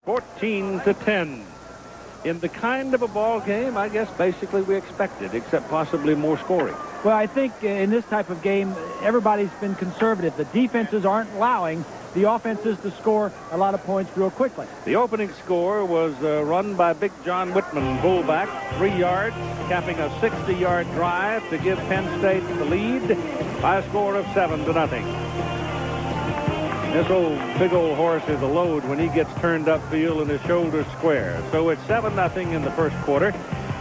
14-10. In the kind of a ball game, I guess basically we expected, except possibly more scoring. Well, I think in this type of game, everybody's been conservative. The defenses aren't allowing the offenses to score a lot of points real quickly. The opening score was run by Big John Whitman, fullback, 3 yards, capping a 60-yard drive to give Penn State the lead by a score of 7-0. This big old horse is a load when he gets turned upfield and his shoulders square. So it's 7-0 in the first quarter.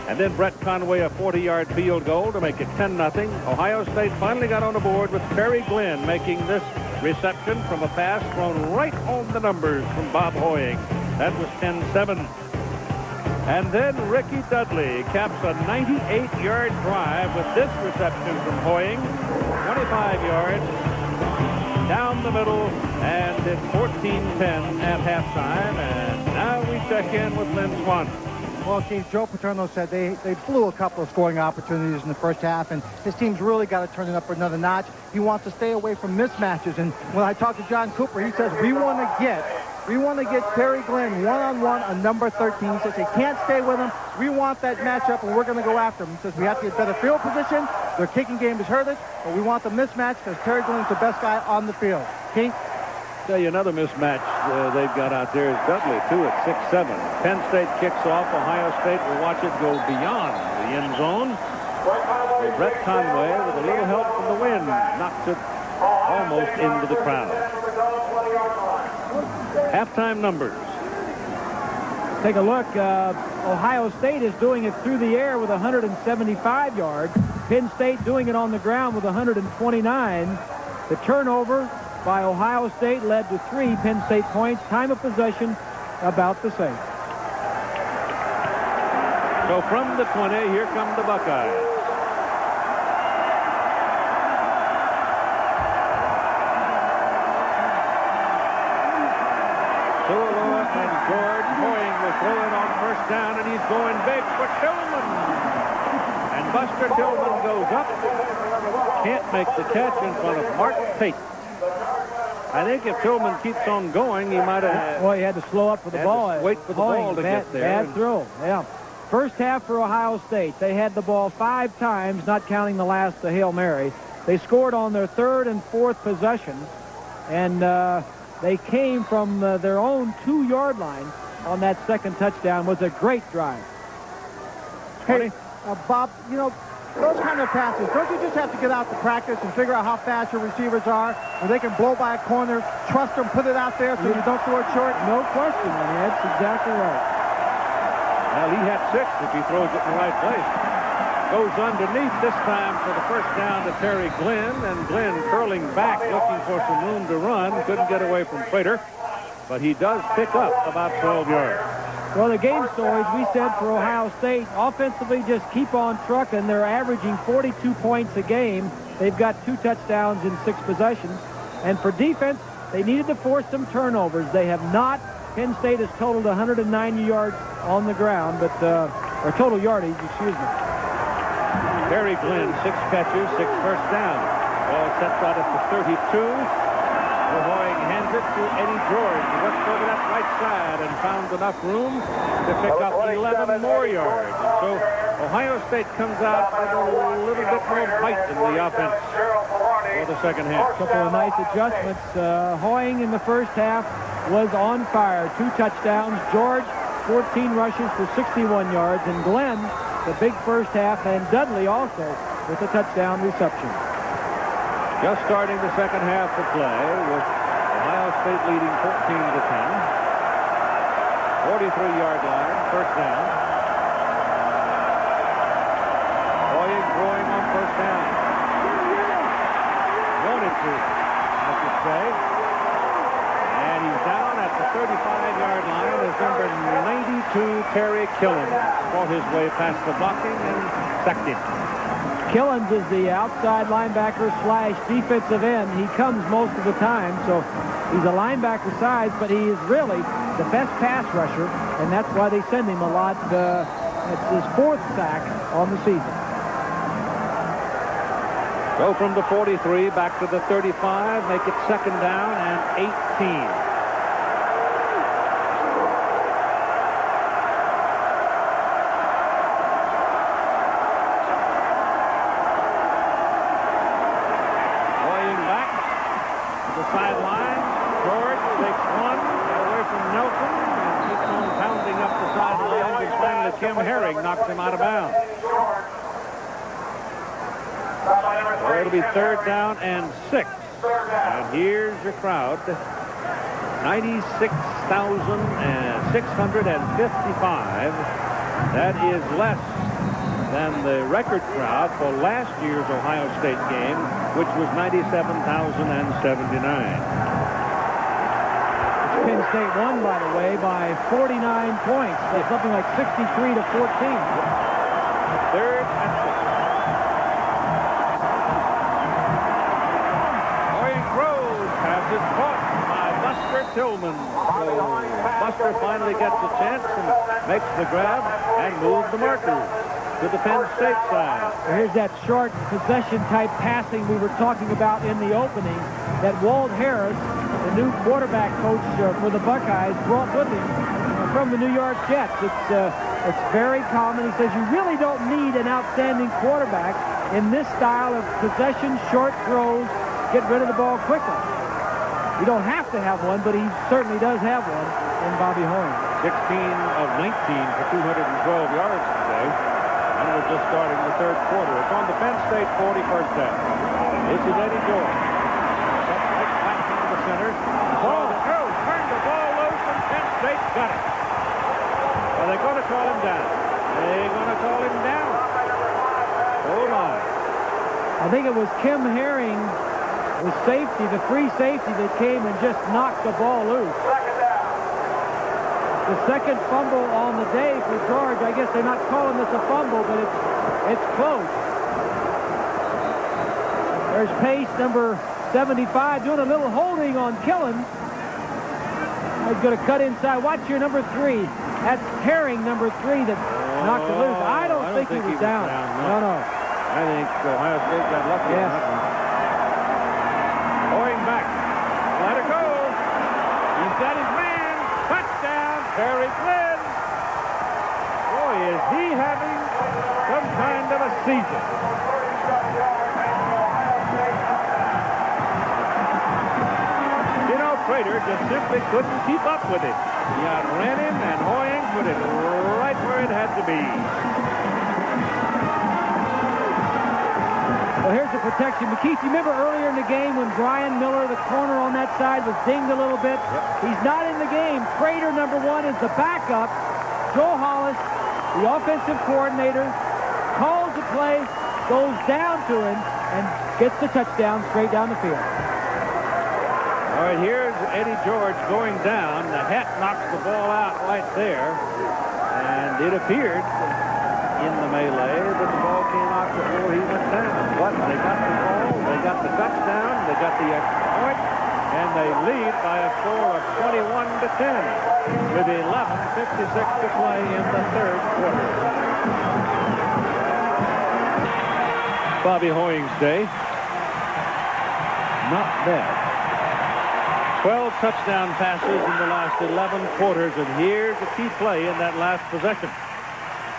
And then Brett Conway, a 40-yard field goal to make it 10-0. Ohio State finally got on the board with Terry Glenn making this reception from a pass thrown right on the numbers from Bob Hoying. That was 10-7. And then Ricky Dudley caps a 98-yard drive with this reception from Hoying. 25 yards down the middle, and it's 14-10 at halftime. And now we check in with Lynn Swanson. Well, Keith, Joe Paterno said they blew a couple of scoring opportunities in the first half, and his team's really got to turn it up another notch. He wants to stay away from mismatches, and when I talked to John Cooper, he says we want to get Terry Glenn one-on-one on number 13. He says they can't stay with him. We want that matchup, and we're going to go after him. He says we have to get better field position. Their kicking game has hurt us, but we want the mismatch because Terry Glenn's the best guy on the field. Keith? Tell you another mismatch they've got out there is Dudley, too, at 6'7". Penn State kicks off. Ohio State will watch it go beyond the end zone. So Brett Conway, with a little help from the wind, knocks it almost into the crowd. Halftime numbers. Take a look. Ohio State is doing it through the air with 175 yards. Penn State doing it on the ground with 129. The turnover by Ohio State led to 3 Penn State points. Time of possession about the same. So from the 20, here come the Buckeyes. Sualoa and George Hoying will throw it on first down, and he's going big for Tillman. And Buster Tillman goes up. Can't make the catch in front of Mark Tate. I think if Tillman keeps on going, he might have... Well, he had to slow up for the ball. Wait for the ball to get there. Bad throw, yeah. First half for Ohio State. They had the ball 5 times, not counting the last, the Hail Mary. They scored on their 3rd and 4th possessions, and they came from their own 2-yard line on that second touchdown. Was a great drive. Hey, Bob, you know, those kind of passes, don't you just have to get out to practice and figure out how fast your receivers are, where they can blow by a corner, trust them, put it out there so you don't throw it short? No question, man. That's exactly right. Well, he had 6 if he throws it in the right place. Goes underneath this time for the first down to Terry Glenn, and Glenn curling back looking for some room to run. Couldn't get away from Prater, but he does pick up about 12 yards. Well, the game stories we said for Ohio State, offensively just keep on trucking. They're averaging 42 points a game. They've got 2 touchdowns in 6 possessions. And for defense, they needed to force some turnovers. They have not. Penn State has totaled 190 yards on the ground, but or total yardage, excuse me. Terry Glenn, 6 catches, 6 first downs. Ball set out at the 32. Hoying hands it to Eddie George. He went over that right side and found enough room to pick up 11 more yards. So Ohio State comes out with a little bit more bite in the offense for the second half. A couple of nice adjustments. Hoying in the first half was on fire. 2 touchdowns. George, 14 rushes for 61 yards. And Glenn, the big first half, and Dudley also with a touchdown reception. Just starting the second half of play with Ohio State leading 14-10. 43-yard line, first down. Hoying throwing on first down. Wanted to, I should say. And he's down at the 35-yard line as number 92, Terry Killens, fought his way past the blocking and sacked him. Killens is the outside linebacker / defensive end. He comes most of the time, so he's a linebacker size, but he is really the best pass rusher, and that's why they send him a lot. It's his 4th sack on the season. Go from the 43 back to the 35, make it second down and 18. sideline. George takes one away from Nelson and keeps on pounding up the sideline. And finally, Kim Herring knocks him out of bounds. So it'll be 3rd down and 6. And here's your crowd. 96,655. That is less than the record crowd for last year's Ohio State game, which was 97,079. Penn State won, by the way, by 49 points. That's something like 63 to 14. 3rd and 6. Is caught by Buster Tillman. So Buster finally gets a chance and makes the grab and moves the marker to the Penn State side. Here's that short possession type passing we were talking about in the opening that Walt Harris, the new quarterback coach for the Buckeyes, brought with him from the New York Jets. It's very common. He says you really don't need an outstanding quarterback in this style of possession, short throws, get rid of the ball quickly. You don't have to have one, but he certainly does have one in Bobby Horn. 16 of 19 for 212 yards today. And we're just starting the 3rd quarter. It's on the Penn State 41st down. This is Eddie George. That's right back into the center. Ball through. Turned the ball loose, and Penn State got it. Well, they're going to call him down. They're going to call him down. Oh, my. I think it was Kim Herring, the safety, the free safety that came and just knocked the ball loose. The second fumble on the day for George. I guess they're not calling this a fumble, but it's close. There's Pace, number 75, doing a little holding on Killen. He's going to cut inside. Watch your number 3. That's Herring, number 3, that knocked it loose. I don't think he was down. No. I think Ohio State got lucky. Yes. Going back. Let it go. He's got his man. Touchdown, Terry Glenn. Boy, is he having some kind of a season. You know, Prater just simply couldn't keep up with it. He outran him, and Hoying put it right where it had to be. Well, here's the protection. McKeith, you remember earlier in the game when Brian Miller, the corner on that side, was dinged a little bit? Yep. He's not in the game. Prater, number 1, is the backup. Joe Hollis, the offensive coordinator, calls the play, goes down to him, and gets the touchdown straight down the field. All right, here's Eddie George going down. The hat knocks the ball out right there. And it appeared in the melee that the ball came out before he went down. But they got the ball, they got the touchdown, they got the extra point, and they lead by a score of 21-10 with 11:56 to play in the 3rd quarter. Bobby Hoying's day. Not bad. 12 touchdown passes in the last 11 quarters, and here's a key play in that last possession.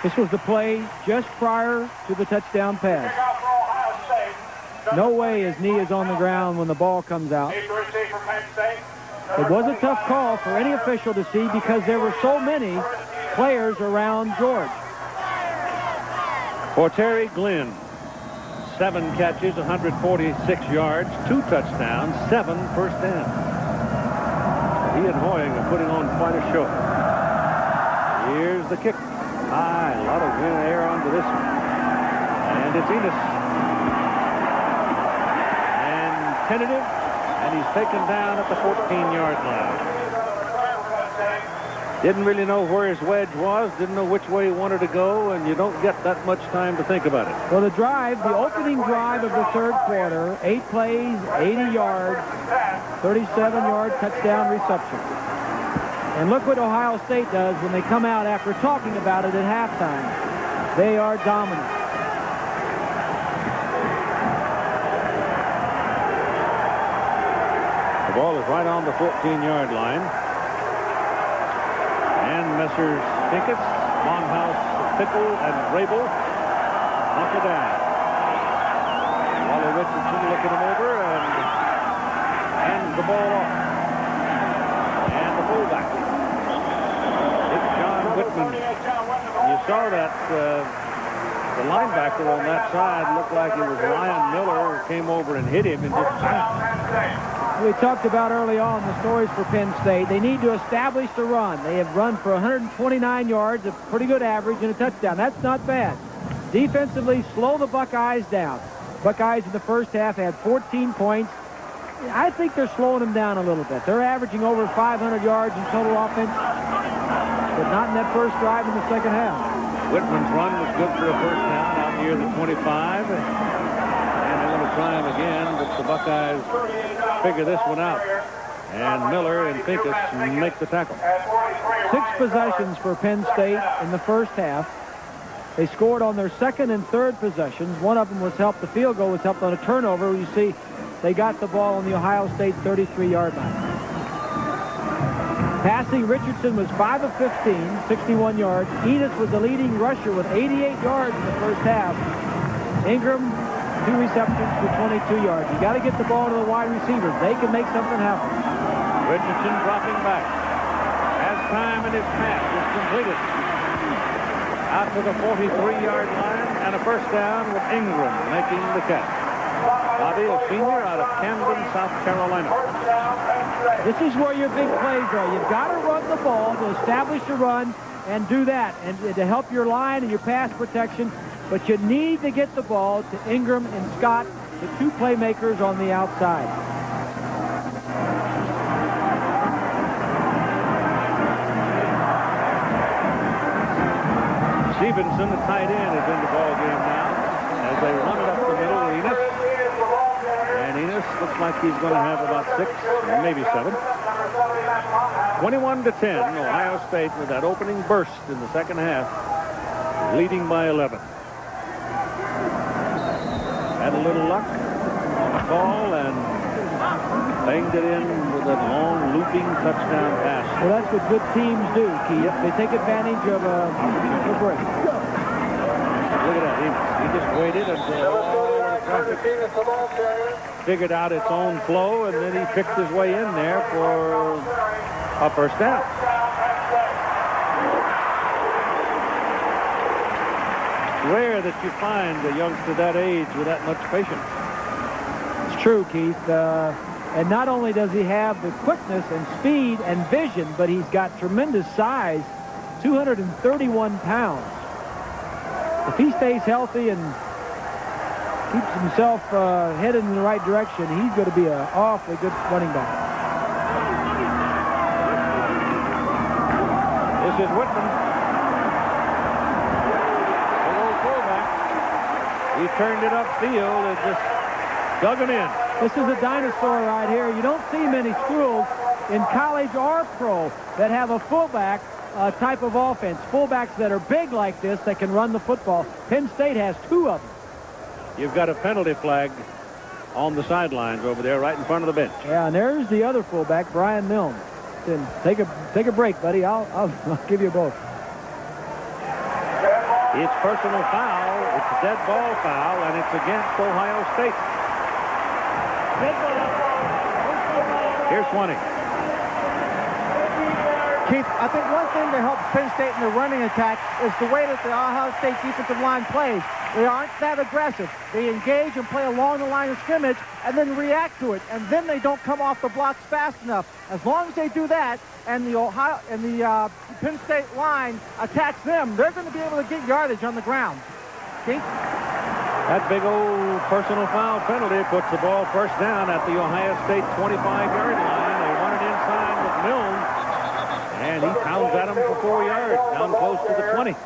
This was the play just prior to the touchdown pass. No way his knee is on the ground when the ball comes out. It was a tough call for any official to see because there were so many players around George. For Terry Glenn, 7 catches, 146 yards, 2 touchdowns, 7 first downs. He and Hoying are putting on quite a show. Here's the kick. High, a lot of wind and air onto this one. And it's Enos. And tentative, and he's taken down at the 14-yard line. Didn't really know where his wedge was, didn't know which way he wanted to go, and you don't get that much time to think about it. Well, the drive, the opening drive of the 3rd quarter, 8 plays, 80 yards, 37-yard touchdown reception. And look what Ohio State does when they come out after talking about it at halftime. They are dominant. The ball is right on the 14-yard line. And Messrs. Pinkett, Monhouse, Pickle, and Rabel knock it down. Wally Richardson looking him over, and the saw that the linebacker on that side looked like it was Ryan Miller who came over and hit him and just bounced. We talked about early on the stories for Penn State. They need to establish the run. They have run for 129 yards, a pretty good average, and a touchdown. That's not bad. Defensively, slow the Buckeyes down. Buckeyes in the first half had 14 points. I think they're slowing them down a little bit. They're averaging over 500 yards in total offense, but not in that first drive in the second half. Whitman's run was good for a first down out near the 25. And they're going to try him again, but the Buckeyes figure this one out. And Miller and Pincus make the tackle. 6 possessions for Penn State in the first half. They scored on their second and third possessions. One of them was helped. The field goal was helped on a turnover. You see, they got the ball on the Ohio State 33-yard line. Passing, Richardson was 5 of 15, 61 yards. Enos was the leading rusher with 88 yards in the first half. Ingram, 2 receptions for 22 yards. You got to get the ball to the wide receivers. They can make something happen. Richardson dropping back. Has time in his pass. It's completed. Out to the 43-yard line and a first down with Ingram making the catch. Bobby, a senior out of Camden, South Carolina. This is where your big plays are. You've got to run the ball to establish the run and do that, and to help your line and your pass protection. But you need to get the ball to Ingram and Scott, the 2 playmakers on the outside. Stevenson, the tight end, is in the ball game now as they run it up the middle. Enos. And Enos looks like he's going to have about 6, maybe 7. 21-10, Ohio State with that opening burst in the second half, leading by 11. Had a little luck on the call and banged it in with a long looping touchdown pass. Well, that's what good teams do, Keith. They take advantage of a break. Look at that. He just waited until traffic figured out its own flow, and then he picked his way in there for a first down. Rare that you find a youngster that age with that much patience. It's true, Keith. And not only does he have the quickness and speed and vision, but he's got tremendous size, 231 pounds. If he stays healthy and keeps himself headed in the right direction, he's going to be an awfully good running back. This is Whitman. Big old fullback. He turned it upfield and just dug him in. This is a dinosaur right here. You don't see many schools in college or pro that have a fullback type of offense. Fullbacks that are big like this that can run the football. Penn State has 2 of them. You've got a penalty flag on the sidelines over there right in front of the bench. Yeah, and there's the other fullback, Brian Milne. Then take a break, buddy. I'll give you both. It's personal foul. It's a dead ball foul, and it's against Ohio State. Here's 20. Keith, I think one thing that helps Penn State in the running attack is the way that the Ohio State defensive line plays. They aren't that aggressive. They engage and play along the line of scrimmage and then react to it. And then they don't come off the blocks fast enough. As long as they do that and the Penn State line attacks them, they're going to be able to get yardage on the ground. Keith? That big old personal foul penalty puts the ball first down at the Ohio State 25-yard line. They run it inside with Milne, and he pounds at him for 4 yards, down close to the 20.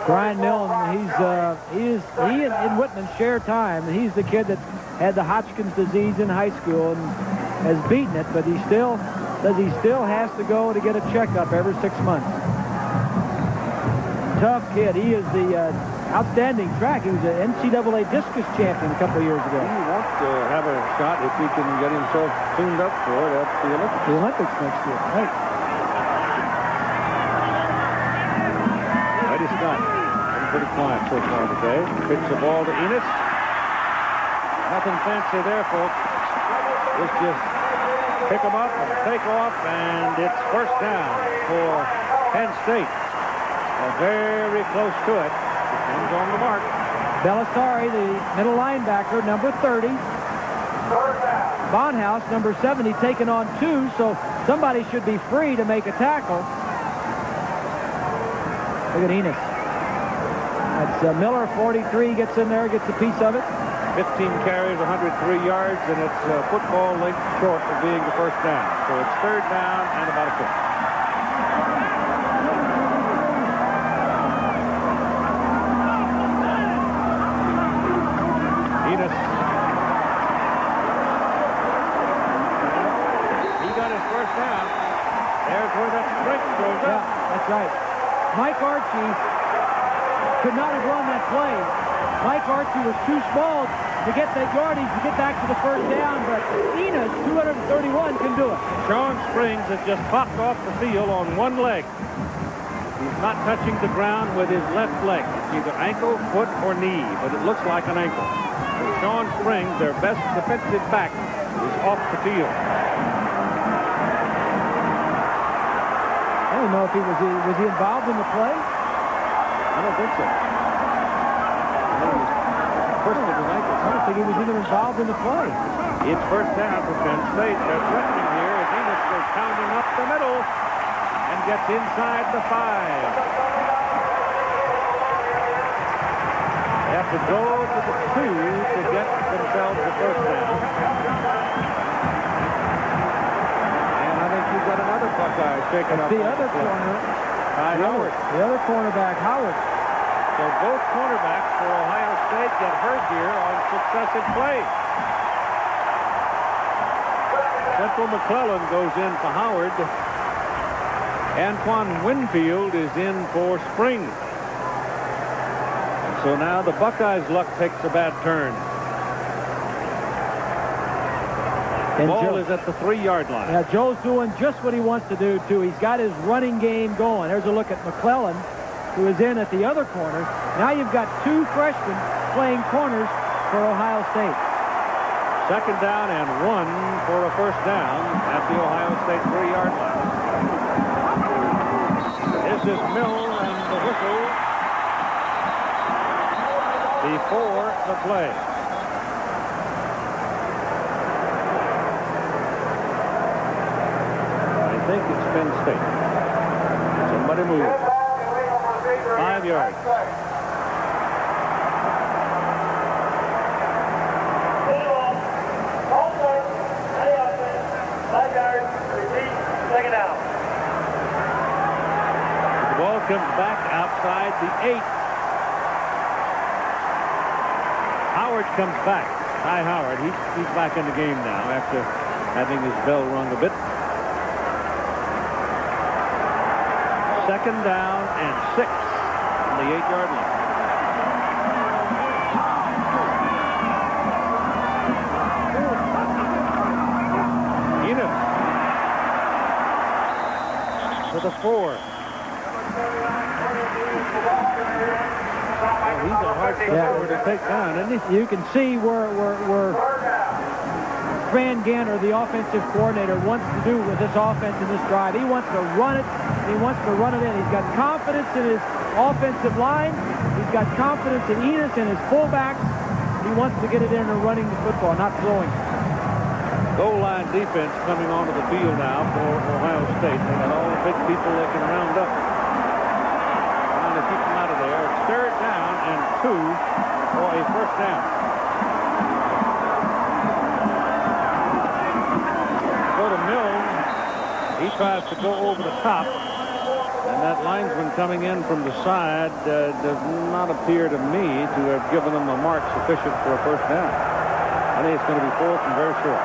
Brian Milne, he and Whitman share time. He's the kid that had the Hodgkin's disease in high school and has beaten it, but he still has to go to get a checkup every 6 months. Tough kid. He is the outstanding track. He was an NCAA discus champion a couple years ago. He wants to have a shot if he can get himself tuned up for it at the Olympics. The Olympics next year. Right. Eddie Scott, pretty quiet so far today. Picks the ball to Enos. Nothing fancy there, folks. It's just pick them up and take off, and it's first down for Penn State. Very close to it. Depends on the mark. Belisari, the middle linebacker, number 30. Bonhouse, number 70, taking on 2, so somebody should be free to make a tackle. Look at Enos. That's Miller, 43, gets in there, gets a piece of it. 15 carries, 103 yards, and it's football length short of being the first down. So it's third down and about a foot. Enos. He got his first down. There's where that strike goes up. That's right. Mike Archie could not have run that play. Mike Archie was too small to get that yardage to get back to the first down, but Enos, 231, can do it. Sean Springs has just popped off the field on one leg. He's not touching the ground with his left leg. It's either ankle, foot, or knee, but it looks like an ankle. So Sean Springs, their best defensive back, is off the field. I don't know if he was he involved in the play? I don't think so. First of his ankle. I don't think he was even involved in the play. It's first down for Penn State. They're threatening here as Enos goes pounding up the middle and gets inside the 5. They have to go to the 2 to get themselves the first down. And I think you've got another Buckeye shaking up. The other corner. Howard. The other cornerback, Howard. So both cornerbacks for Ohio State get hurt here on successive plays. Central McClellan goes in for Howard. Antoine Winfield is in for Springs. So now the Buckeyes' luck takes a bad turn. The ball is at the 3-yard line. Yeah, Joe's doing just what he wants to do, too. He's got his running game going. There's a look at McClellan, who is in at the other corner. Now you've got 2 freshmen playing corners for Ohio State. Second down and 1 for a first down at the Ohio State 3-yard line. This is Mill and the whistle before the play. I think it's Penn State. Somebody move. 5 yards. The ball comes back outside the 8. Howard comes back. Ty Howard. He's back in the game now after having his bell rung a bit. Second down and 6 on the 8-yard line. Enos to the 4. Well, he's a hard customer to take down, isn't he? You can see where Fran Ganter, the offensive coordinator, wants to do with this offense in this drive. He wants to run it. He wants to run it in. He's got confidence in his offensive line. He's got confidence in Enos and his fullbacks. He wants to get it in and running the football, not throwing. Goal line defense coming onto the field now for Ohio State. They got all the big people they can round up. Trying to keep them out of there. It's third down and 2 for a first down. Go to Mills. He tries to go over the top. And that linesman coming in from the side does not appear to me to have given them a mark sufficient for a first down. I think it's going to be 4th and very short.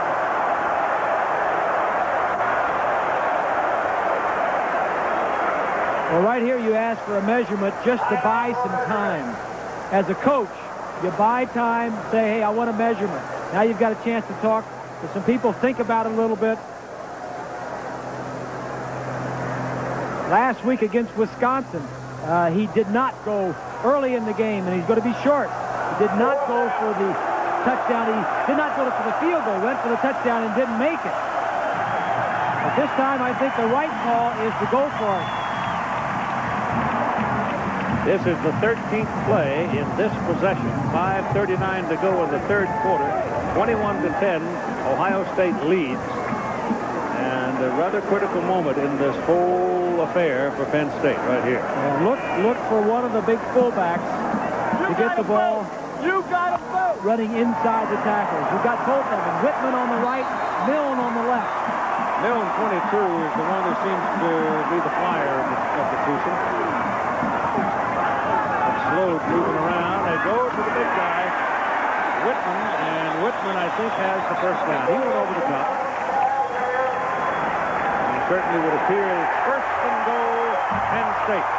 Well, right here you ask for a measurement just to buy some time. As a coach, you buy time, say, hey, I want a measurement. Now you've got a chance to talk to some people, think about it a little bit. Last week against Wisconsin, he did not go early in the game, and he's going to be short. He did not go for the touchdown. He did not go for the field goal, went for the touchdown and didn't make it. But this time, I think the right call is to go for it. This is the 13th play in this possession. 5:39 to go in the third quarter. 21-10. Ohio State leads. And a rather critical moment in this whole affair for Penn State right here. Look for one of the big fullbacks to get the ball. You got to vote. Running inside the tackles. You've got both of them. Whitman on the right, Milne on the left. Milne, 22, is the one who seems to be the flyer of the twosome. Slow moving around. They go to the big guy, Whitman, and Whitman, I think, has the first down. He went over the top. And certainly would appear as first and goal, Penn State.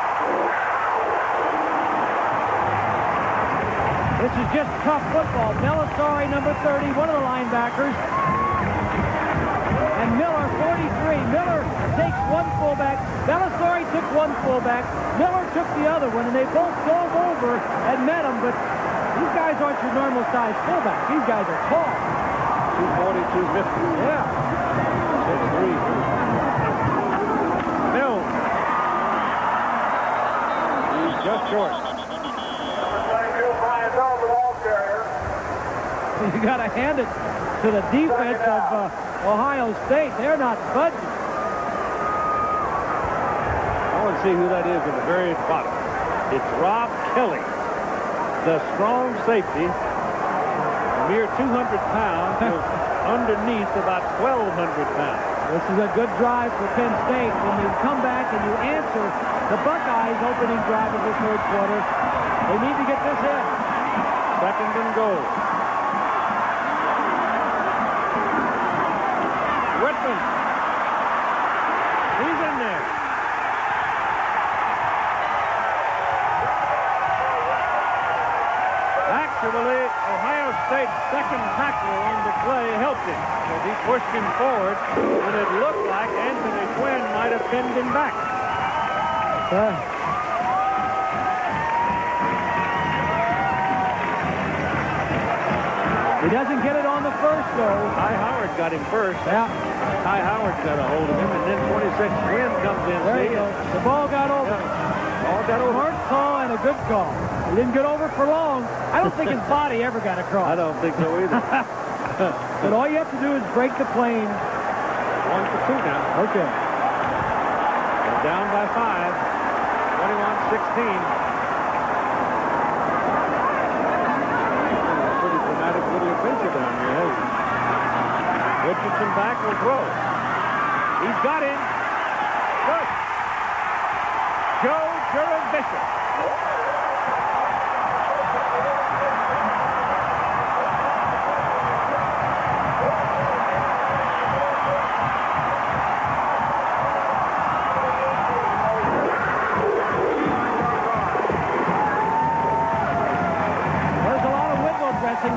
This is just tough football. Belisari, number 30, one of the linebackers. And Miller, 43. Miller takes one fullback. Belisari took one fullback. Miller took the other one, and they both dove over and met him. But these guys aren't your normal size fullbacks. These guys are tall. 240, 250. Yeah. 6'3". Milne. He's just short. You got to hand it to the defense of Ohio State. They're not budging. I want to see who that is at the very bottom. It's Rob Kelly, the strong safety. A mere 200 pounds, was underneath about 1,200 pounds. This is a good drive for Penn State. When you come back and you answer the Buckeyes' opening drive of the third quarter, they need to get this in. Second and goal. Whitman. He's in there. Actually, Ohio State's second tackle on the play helped him, because he pushed him forward when it looked like Anthony Quinn might have pinned him back. He doesn't get it on the first, though. Ty Howard got him first. Yeah. Ty Howard got a hold of him, and then 26 Quinn comes in. There you go. The ball got over. Ball got over. Smart call and a good call. He didn't get over for long. I don't think his body ever got across. I don't think so either. But all you have to do is break the plane. 1-2 now. Okay. They're down by 5. 21-16. Pretty dramatic little adventure down here. Richardson back will throw. He's got him. Good. Joe Jurevicius.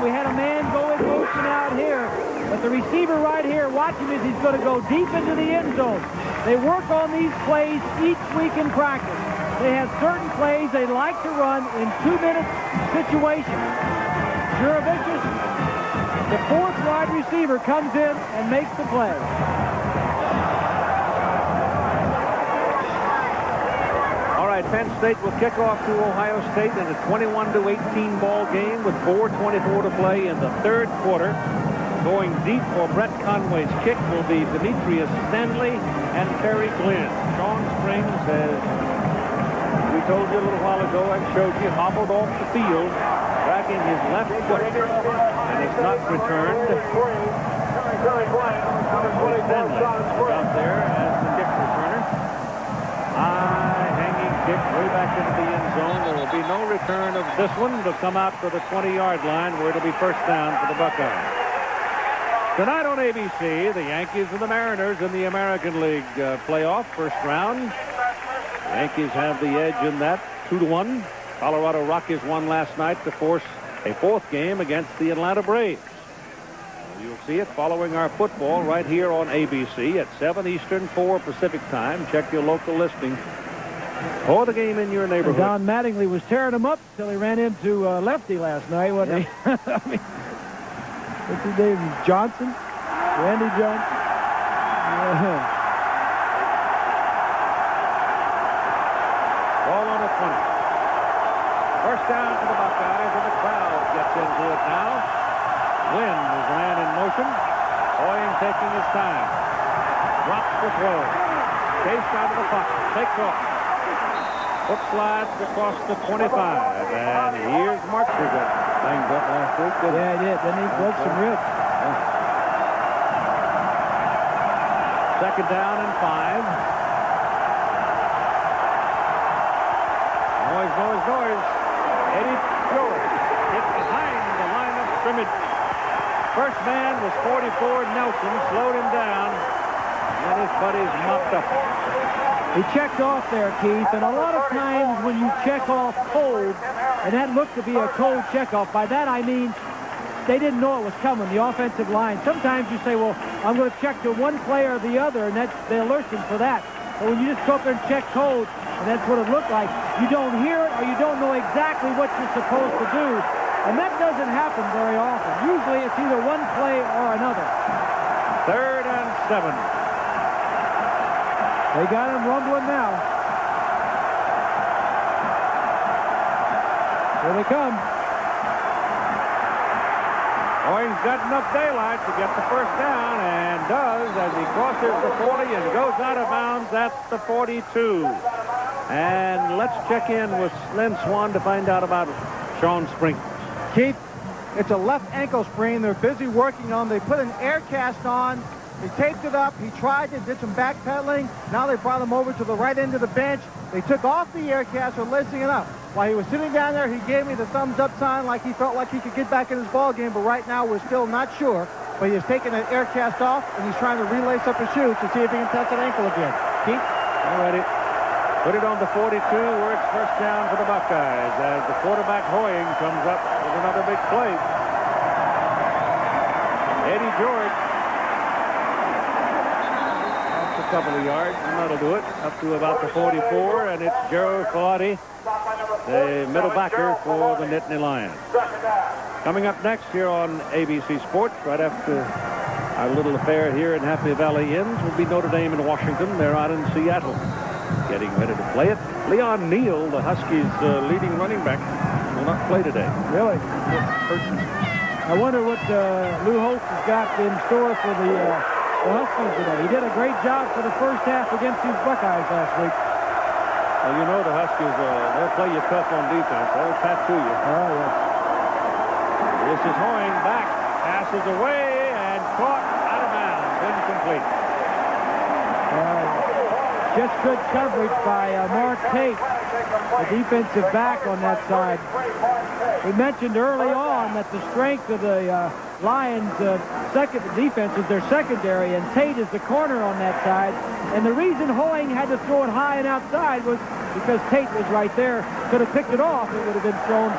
We had a man go in motion out here, but the receiver right here, watch him as he's going to go deep into the end zone. They work on these plays each week in practice. They have certain plays they like to run in 2-minute situations. Jurevicius, the fourth wide receiver, comes in and makes the play. Penn State will kick off to Ohio State in a 21-18 ball game with 4:24 to play in the third quarter. Going deep for Brett Conway's kick will be Demetrius Stanley and Terry Glenn. Sean Springs, as we told you a little while ago and showed you, hobbled off the field, dragging his left foot, and has not returned. Stanley is out there as the kick returner. Kick way back into the end zone. There will be no return of this one. It'll come out to the 20-yard line where it'll be first down for the Buckeyes. Tonight on ABC, the Yankees and the Mariners in the American League playoff first round. The Yankees have the edge in that, 2-1. Colorado Rockies won last night to force a fourth game against the Atlanta Braves. You'll see it following our football right here on ABC at 7 Eastern, 4 Pacific time. Check your local listing for the game in your neighborhood. Don Mattingly was tearing him up until he ran into Lefty last night, wasn't he? I mean, what's his name? Johnson? Randy Johnson? Ball on the 20. First down to the Buckeyes, and the crowd gets into it now. Wynn is the man in motion. Hoying taking his time. Drops the throw. Chased out of the pocket. Takes off. Foot slides across the 25. And here's Marcher. Got banged up last week. Yeah, he did. Then he broke some ribs. Second down and 5. Noise. Eddie George hit behind the line of scrimmage. First man was 44. Nelson slowed him down. And then his buddies mopped up. He checked off there, Keith, and a lot of times when you check off cold, and that looked to be a cold checkoff, by that I mean they didn't know it was coming, the offensive line. Sometimes you say, well, I'm going to check to one player or the other, and they alert them for that. But when you just go up there and check code, and that's what it looked like, you don't hear it or you don't know exactly what you're supposed to do. And that doesn't happen very often. Usually it's either one play or another. 3rd and 7. They got him rumbling now. Here they come. Hoying's got enough daylight to get the first down, and does as he crosses the 40 and goes out of bounds at the 42. And let's check in with Lynn Swan to find out about Sean Sprinkles. Keith, it's a left ankle sprain. They're busy working on. They put an air cast on. They taped it up. He tried it, did some backpedaling. Now they brought him over to the right end of the bench. They took off the air cast or lacing it up. While he was sitting down there, he gave me the thumbs up sign like he felt like he could get back in his ball game. But right now, we're still not sure. But he has taken that air cast off, and he's trying to relace up his shoes to see if he can touch that ankle again. Keith? All righty. Put it on the 42, where it's first down for the Buckeyes as the quarterback Hoying comes up with another big play. Eddie George. That's a couple of yards, and that'll do it. Up to about the 44, and it's Gerald Colati, the middle backer for the Nittany Lions. Coming up next here on ABC Sports, right after our little affair here in Happy Valley ends, will be Notre Dame in Washington. They're out in Seattle, getting ready to play it. Leon Neal, the Huskies' leading running back, will not play today. Really? I wonder what Lou Holtz has got in store for the Huskies today. He did a great job for the first half against these Buckeyes last week. Well, you know the Huskies, they'll play you tough on defense. They'll tattoo you. Oh, yes. This is Hoying back. Passes away and caught out of bounds. Incomplete. Just good coverage by Mark Tate, the defensive back on that side. We mentioned early on that the strength of the Lions' second defense is their secondary, and Tate is the corner on that side. And the reason Hoying had to throw it high and outside was because Tate was right there. Could have picked it off. It would have been thrown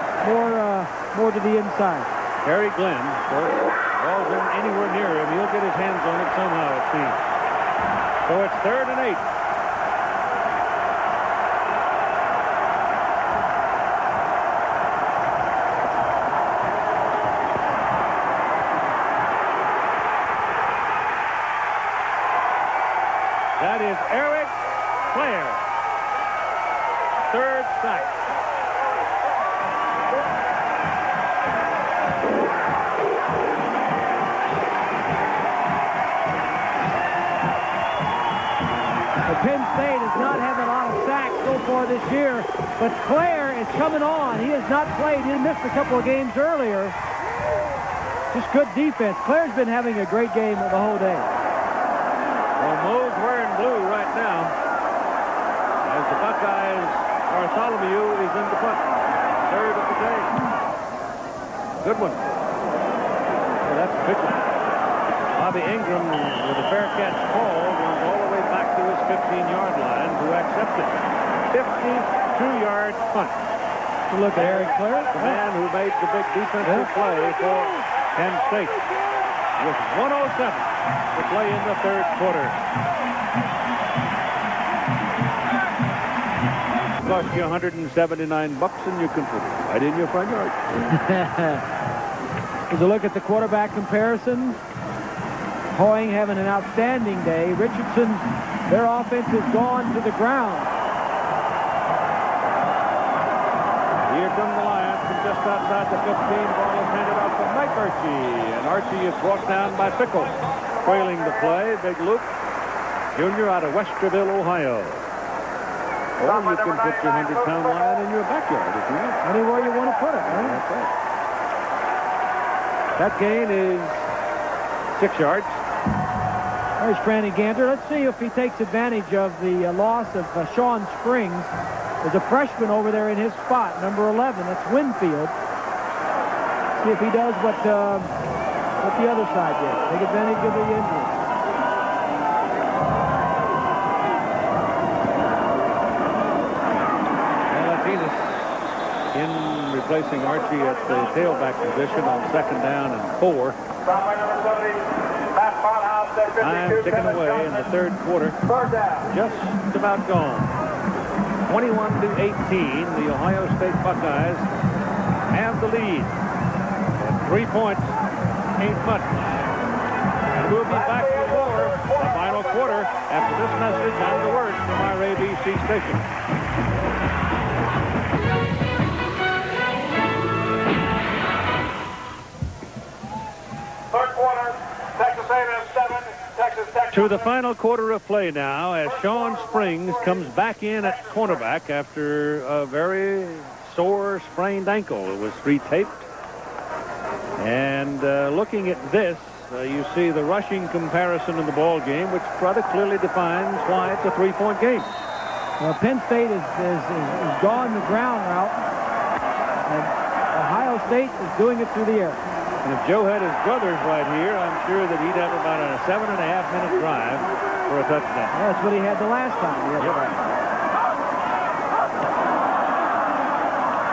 more to the inside. Harry Glenn, ball's in anywhere near him. He'll get his hands on it somehow, it seems. So it's 3rd and 8. That is Eric Clare. 3rd sack. Penn State has not had a lot of sacks so far this year, but Clare is coming on. He has not played. He missed a couple of games earlier. Just good defense. Clare's been having a great game the whole day. Well, Moe's wearing blue right now. As the Buckeyes, Bartholomew is in the punt. 3rd of the day. Good one. Well, that's a pitcher. Bobby Ingram with a fair catch call runs all the way back to his 15-yard line to accept it. 52-yard punt. Look at Eric Clare. The man who made the big defensive play for Penn State. With 1:07 to play in the 3rd quarter. Cost you $179 and you can put it right in your front yard. Here's a look at the quarterback comparison. Hoying having an outstanding day. Richardson, their offense has gone to the ground. Here come the Lions from just outside the 15. Ball is handed off to Mike Archie. And Archie is brought down by Pickles. Trailing the play, Big Luke Jr. out of Westerville, Ohio. Or you can put your 100-pound Lion in your backyard if you want. Anywhere you want to put it, right? That's right. That gain is 6 yards. There's Franny Ganter. Let's see if he takes advantage of the loss of Sean Springs. There's a freshman over there in his spot, number 11. That's Winfield. See if he does what the other side did. Take advantage of the injury. In replacing Archie at the tailback position on 2nd down and 4. Time ticking away in the 3rd quarter. Just about gone. 21-18. The Ohio State Buckeyes have the lead. And 3 points ain't much. And we'll be back with more the final quarter after this message and the word from our ABC station. To the final quarter of play now as Sean Springs comes back in at cornerback after a very sore sprained ankle. It was retaped. And looking at this, you see the rushing comparison in the ball game, which rather clearly defines why it's a 3-point game. Well, Penn State is gone the ground route, and Ohio State is doing it through the air. And if Joe had his brothers right here, I'm sure that he'd have about a 7.5-minute drive for a touchdown. That's what he had the last time. Yep.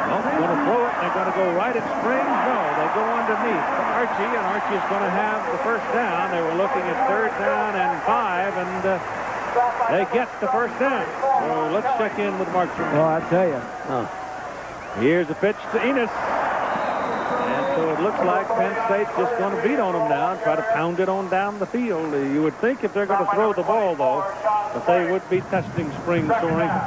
Well, they're going to throw it. They're going to go right at Springs. No, they go underneath Archie, and Archie is going to have the first down. They were looking at 3rd down and 5, and they get the first down. So let's check in with Mark. Well, I tell you. Here's a pitch to Enos. So it looks like Penn State's just going to beat on them now and try to pound it on down the field. You would think if they're going to throw the ball, though, that they would be testing Springs' sore ankle.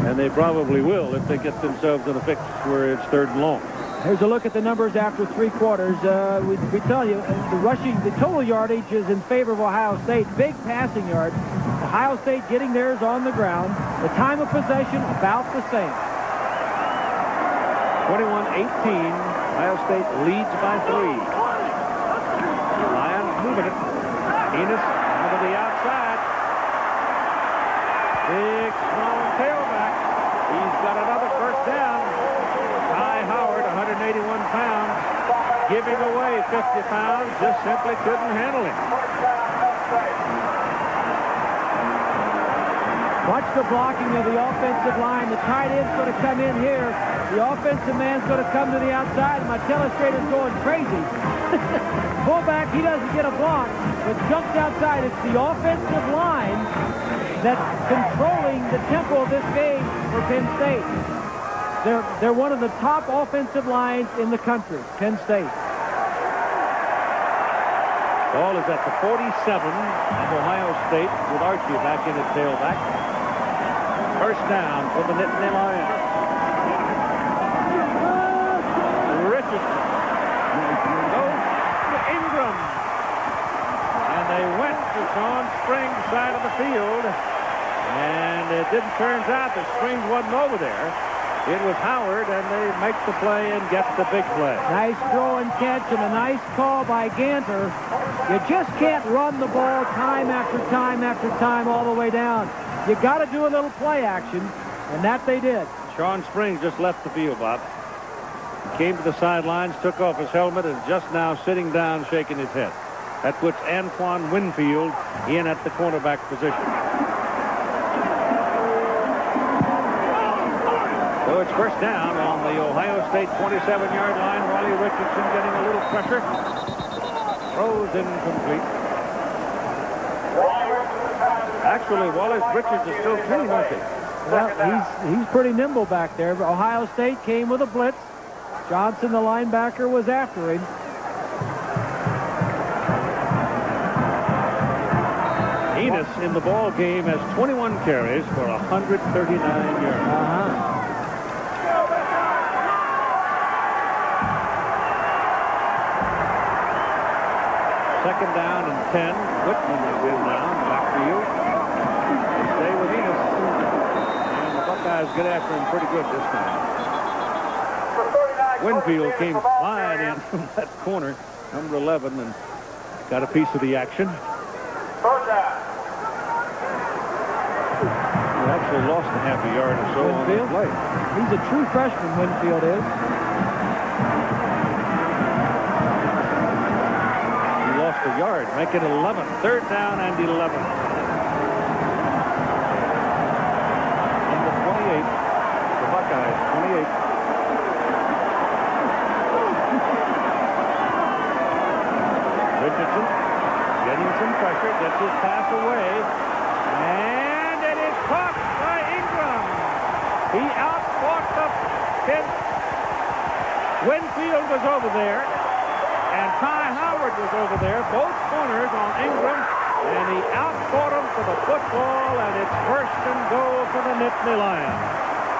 And they probably will if they get themselves in a fix where it's 3rd and long. Here's a look at the numbers after 3 quarters. We tell you, the total yardage is in favor of Ohio State. Big passing yards. Ohio State getting theirs on the ground. The time of possession, about the same. 21-18, Ohio State leads by 3. Lions moving it. Enos out of the outside. Big, strong tailback. He's got another first down. Ty Howard, 181 pounds, giving away 50 pounds, just simply couldn't handle him. Watch the blocking of the offensive line. The tight end's going to come in here. The offensive man's going to come to the outside. My telestrator's going crazy. Fullback, he doesn't get a block, but jumps outside. It's the offensive line that's controlling the tempo of this game for Penn State. They're one of the top offensive lines in the country, Penn State. Ball is at the 47 of Ohio State with Archie back in at tailback. First down for the Nittany Lions. Richardson goes to Ingram. And they went to Sean Springs' side of the field. And it turns out that Springs wasn't over there. It was Howard, and they make the play and get the big play. Nice throw and catch and a nice call by Ganter. You just can't run the ball time after time after time all the way down. You got to do a little play action, and that they did. Sean Springs just left the field, Bob. Came to the sidelines, took off his helmet, and just now sitting down, shaking his head. That puts Antoine Winfield in at the cornerback position. So it's first down on the Ohio State 27-yard line. Wally Richardson getting a little pressure. Throws incomplete. Actually, Wallace Richards is still clean, isn't he? Well, he's pretty nimble back there. But Ohio State came with a blitz. Johnson, the linebacker, was after him. Enos in the ball game has 21 carries for 139 yards. Second down and 10. Whitman is in now. Backfield. They stay with Enos. And the Buckeyes get after him pretty good this time. Winfield came flying in from that corner, number 11, and got a piece of the action. He actually lost a half a yard or so on the play. He's a true freshman, Winfield is. He lost a yard, make it 11. Third down and 11. Number 28, the Buckeyes, 28. Richardson getting some pressure, gets his pass away, and it is caught by Ingram. He outfought the Penn. Winfield was over there, and Ty Howard was over there, both corners on Ingram, and he outfought him for the football, and it's first and goal for the Nittany Lions.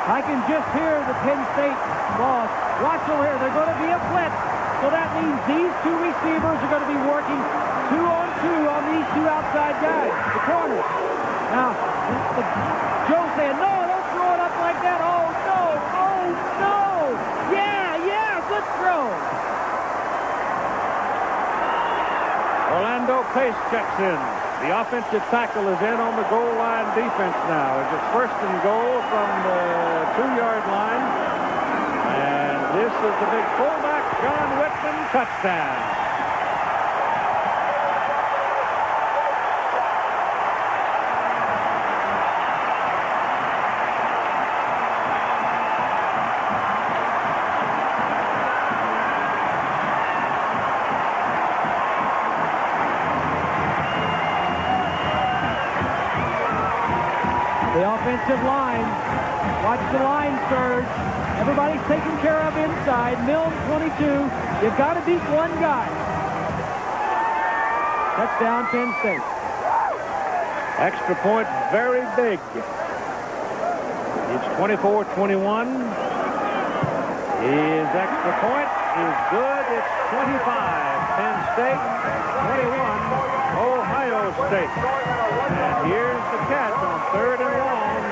I can just hear the Penn State boss. Watch over here. They're going to be a blitz. So that means these two receivers are going to be working 2-on-2 on these two outside guys, the corners. Now, Joe saying, no, don't throw it up like that. Oh, no. Oh, no. Yeah, good throw. Orlando Pace checks in. The offensive tackle is in on the goal line defense now. It's first and goal from the 2-yard line. And this is the big fullback, John Whitman, touchdown. The offensive line. Watch the line surge. Everybody's taken care of inside. Mills, 22. You've got to beat one guy. Touchdown, Penn State. Extra point, very big. It's 24-21. His extra point is good. It's 25. Penn State, 21. Ohio State. And here's the catch on third and long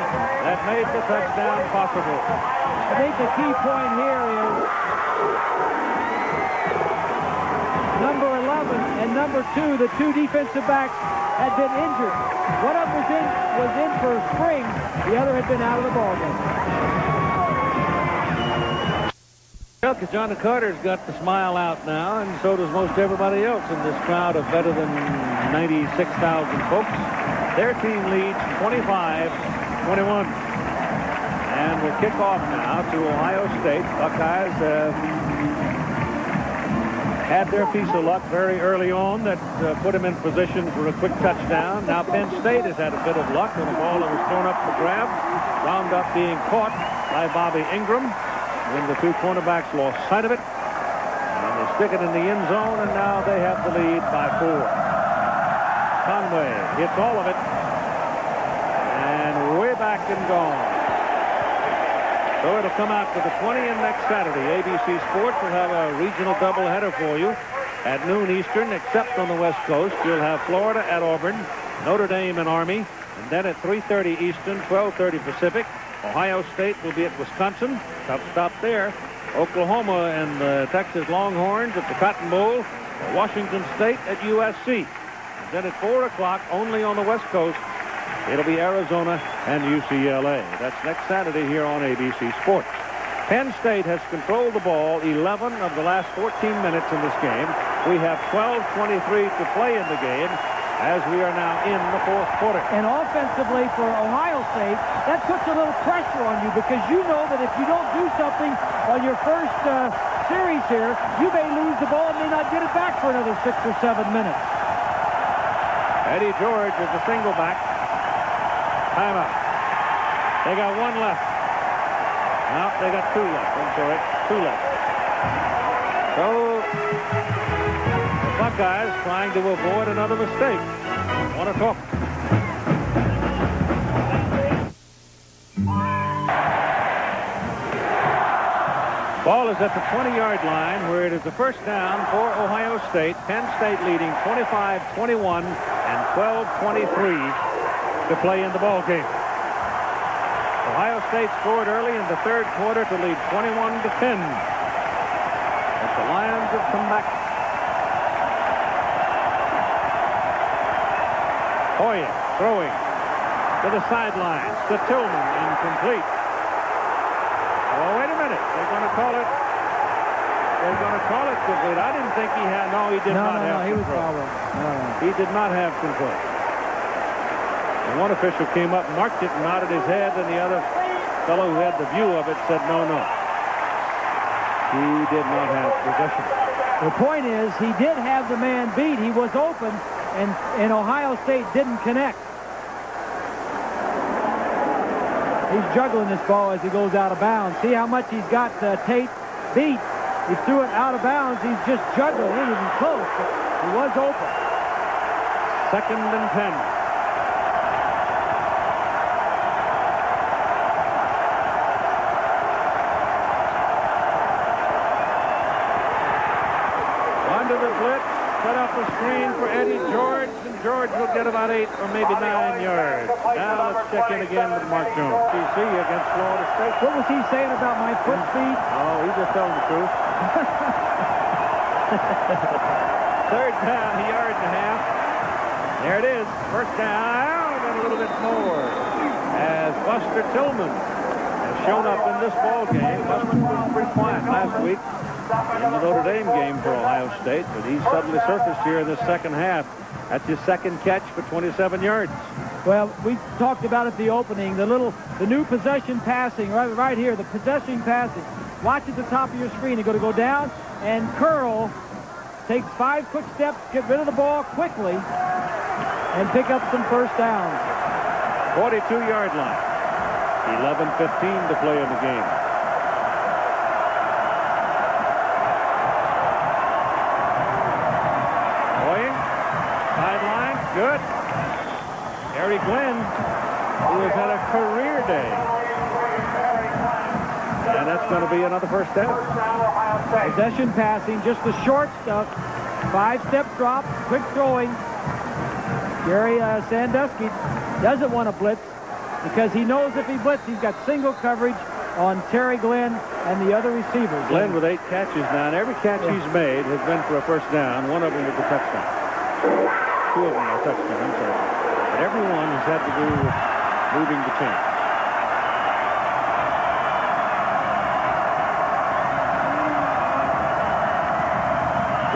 that made the touchdown possible. I think the key point here is number 11 and number 2, the two defensive backs, had been injured. One of them was in for spring. The other had been out of the ballgame. Well, John Carter's got the smile out now, and so does most everybody else in this crowd of better than 96,000 folks. Their team leads 25-21. And we'll kick off now to Ohio State. Buckeyes had their piece of luck very early on that put them in position for a quick touchdown. Now Penn State has had a bit of luck on a ball that was thrown up for grabs, wound up being caught by Bobby Ingram when the two cornerbacks lost sight of it. And they stick it in the end zone, and now they have the lead by 4. Conway hits all of it, and way back and gone. So it'll come out to the 20, and next Saturday, ABC Sports will have a regional doubleheader for you at noon Eastern, except on the West Coast. You'll have Florida at Auburn, Notre Dame and Army, and then at 3:30 Eastern, 12:30 Pacific, Ohio State will be at Wisconsin. Tough stop there. Oklahoma and the Texas Longhorns at the Cotton Bowl. Washington State at USC. And then at 4 o'clock, only on the West Coast, it'll be Arizona and UCLA. That's next Saturday here on ABC Sports. Penn State has controlled the ball 11 of the last 14 minutes in this game. We have 12:23 to play in the game as we are now in the fourth quarter. And offensively for Ohio State, that puts a little pressure on you because you know that if you don't do something on your first series here, you may lose the ball and may not get it back for another 6 or 7 minutes. Eddie George is the single back. Timeout. They got one left. No, they got 2 left. I'm sorry, 2 left. So the Buckeyes trying to avoid another mistake. Want to talk. Ball is at the 20-yard line where it is the first down for Ohio State. Penn State leading 25-21 and 12-23 to play in the ball game. Ohio State scored early in the third quarter to lead 21-10. But the Lions have come back. Hoyer throwing to the sidelines to Tillman, incomplete. Oh, wait a minute. They're going to call it. They're going to call it complete. I didn't think he had. No, he did not have he control. was fouled. He did not have control. And one official came up, marked it, and nodded his head, and the other fellow who had the view of it said, no, no. He did not have possession. The point is, he did have the man beat. He was open, and Ohio State didn't connect. He's juggling this ball as he goes out of bounds. See how much he's got Tate beat. He threw it out of bounds. He's just juggling. He wasn't close, but he was open. 2nd and 10. Under the blitz, set up a screen for Eddie George, and George will get about 8 or maybe 9 yards. Now let's check in again with Mark Jones. DC against Florida State. What was he saying about my foot speed? Oh, he's just telling the truth. 3rd down, a yard and a half. There it is. 1st down, and a little bit more. As Buster Tillman has shown up in this ball game. Buster was pretty quiet last week in the Notre Dame game for Ohio State, but he suddenly surfaced here in the second half. That's his 2nd catch for 27 yards. Well, we talked about at the opening, the new possession passing, right here, the possession passing. Watch at the top of your screen. They're going to go down and curl, take 5 quick steps, get rid of the ball quickly, and pick up some first downs. 42-yard line. 11:15 to play in the game. Good. Gary Glenn, who has had a career day. And that's going to be another first down. Possession passing, just the short stuff. 5-step drop, quick throwing. Gary Sandusky doesn't want to blitz because he knows if he blitzes, he's got single coverage on Terry Glenn and the other receivers. Glenn with 8 catches now, and every catch he's made has been for a first down. One of them was a touchdown. 2 of them are touchdowns, I'm sorry. But everyone has had to do with moving the chain.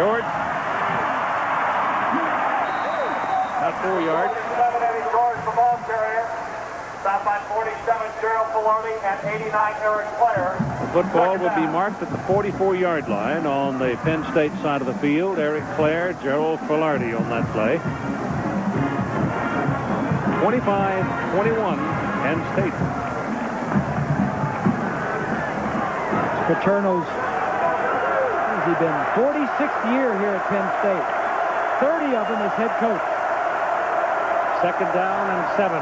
George. About 4 yards. George, the ball carrier. Stop by 47, Gerald Filardi, and 89, Eric Clare. The football would be marked at the 44-yard line on the Penn State side of the field. Eric Clare, Gerald Filardi on that play. 25-21, Penn State. Paterno's, has he been 46th year here at Penn State. 30 of them as head coach. 2nd down and 7.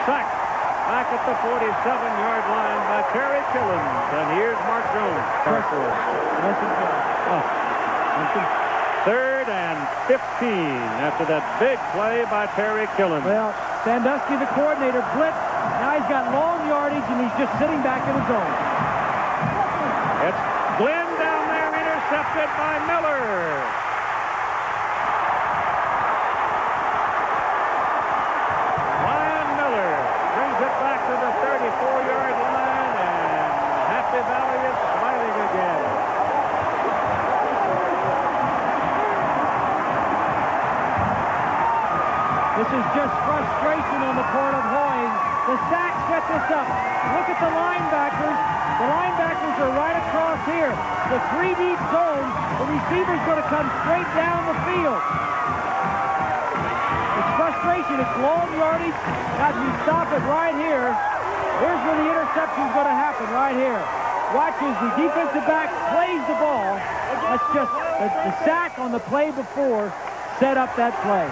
Sack back at the 47-yard line by Terry Killens. And here's Mark Jones. 3rd and 15 after that big play by Terry Killens. Well, Sandusky, the coordinator, blitz. Now he's got long yardage, and he's just sitting back in his zone. It's Glenn down there, intercepted by Miller. To the 34-yard line, and Happy Valley is smiling again. This is just frustration on the part of Hoying. The sack set this up. Look at the linebackers. The linebackers are right across here. The 3-deep zone. The receiver's going to come straight down the field. It's frustration. It's long yardage. Now you stop it right here. Here's where the interception is going to happen, right here. Watch as the defensive back plays the ball. That's just the sack on the play before set up that play.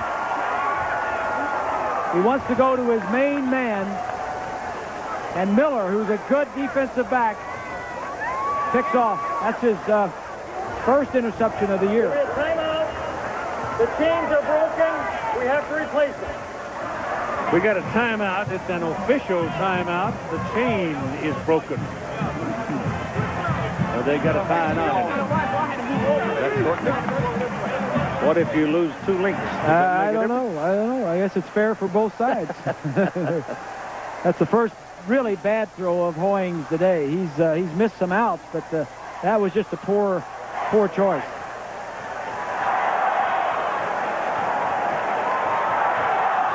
He wants to go to his main man, And Miller, who's a good defensive back, picks off. That's his first interception of the year. Timeout. The chains are broken. We have to replace them. We got a timeout. It's an official timeout. The chain is broken. So they got a timeout. That's shortening. What if you lose 2 links? I don't know. I guess it's fair for both sides. That's the first really bad throw of Hoying's today. He's missed some outs, but that was just a poor choice.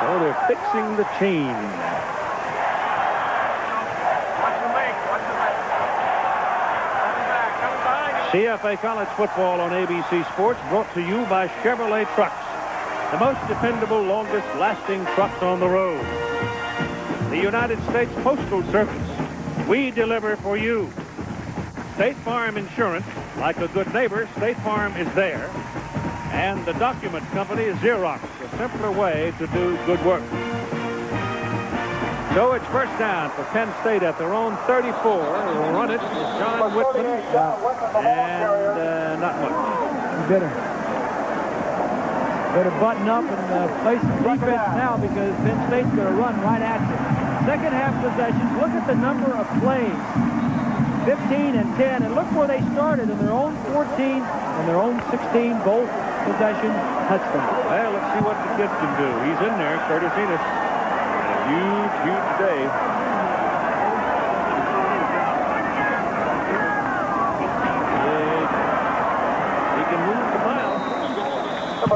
So they're fixing the chain. CFA College Football on ABC Sports, brought to you by Chevrolet Trucks, the most dependable, longest-lasting trucks on the road. The United States Postal Service, we deliver for you. State Farm Insurance, like a good neighbor, State Farm is there. And the document company is Xerox, a simpler way to do good work. So it's first down for Penn State at their own 34. Will run it is John Whitman, and not much. Better button up and play some defense now, because Penn State's going to run right at you. Second half possessions. Look at the number of plays. 15 and 10, and look where they started in their own 14 and their own 16, both possession touchdowns. Well, let's see what the kid can do. He's in there, Curtis Enos. Huge day. He can move the mile.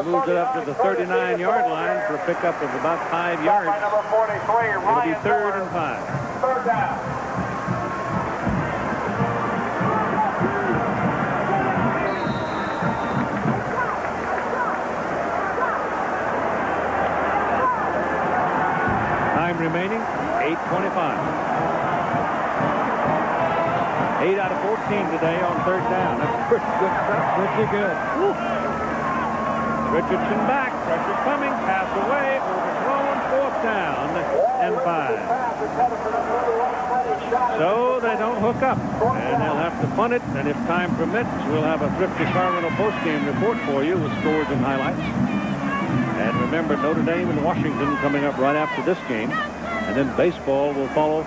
Moves it up to the 39-yard line for a pickup of about 5 yards. It'll be 3rd and 5. Third down. Remaining, 8:25. 8 out of 14 today on 3rd down. That's pretty good stuff. Pretty good. Woo. Richardson back. Pressure coming. Pass away. Overthrown. 4th down and 5. So they don't hook up. And they'll have to punt it. And if time permits, we'll have a Thrifty Carmelo postgame report for you with scores and highlights. And remember, Notre Dame and Washington coming up right after this game. And then baseball will follow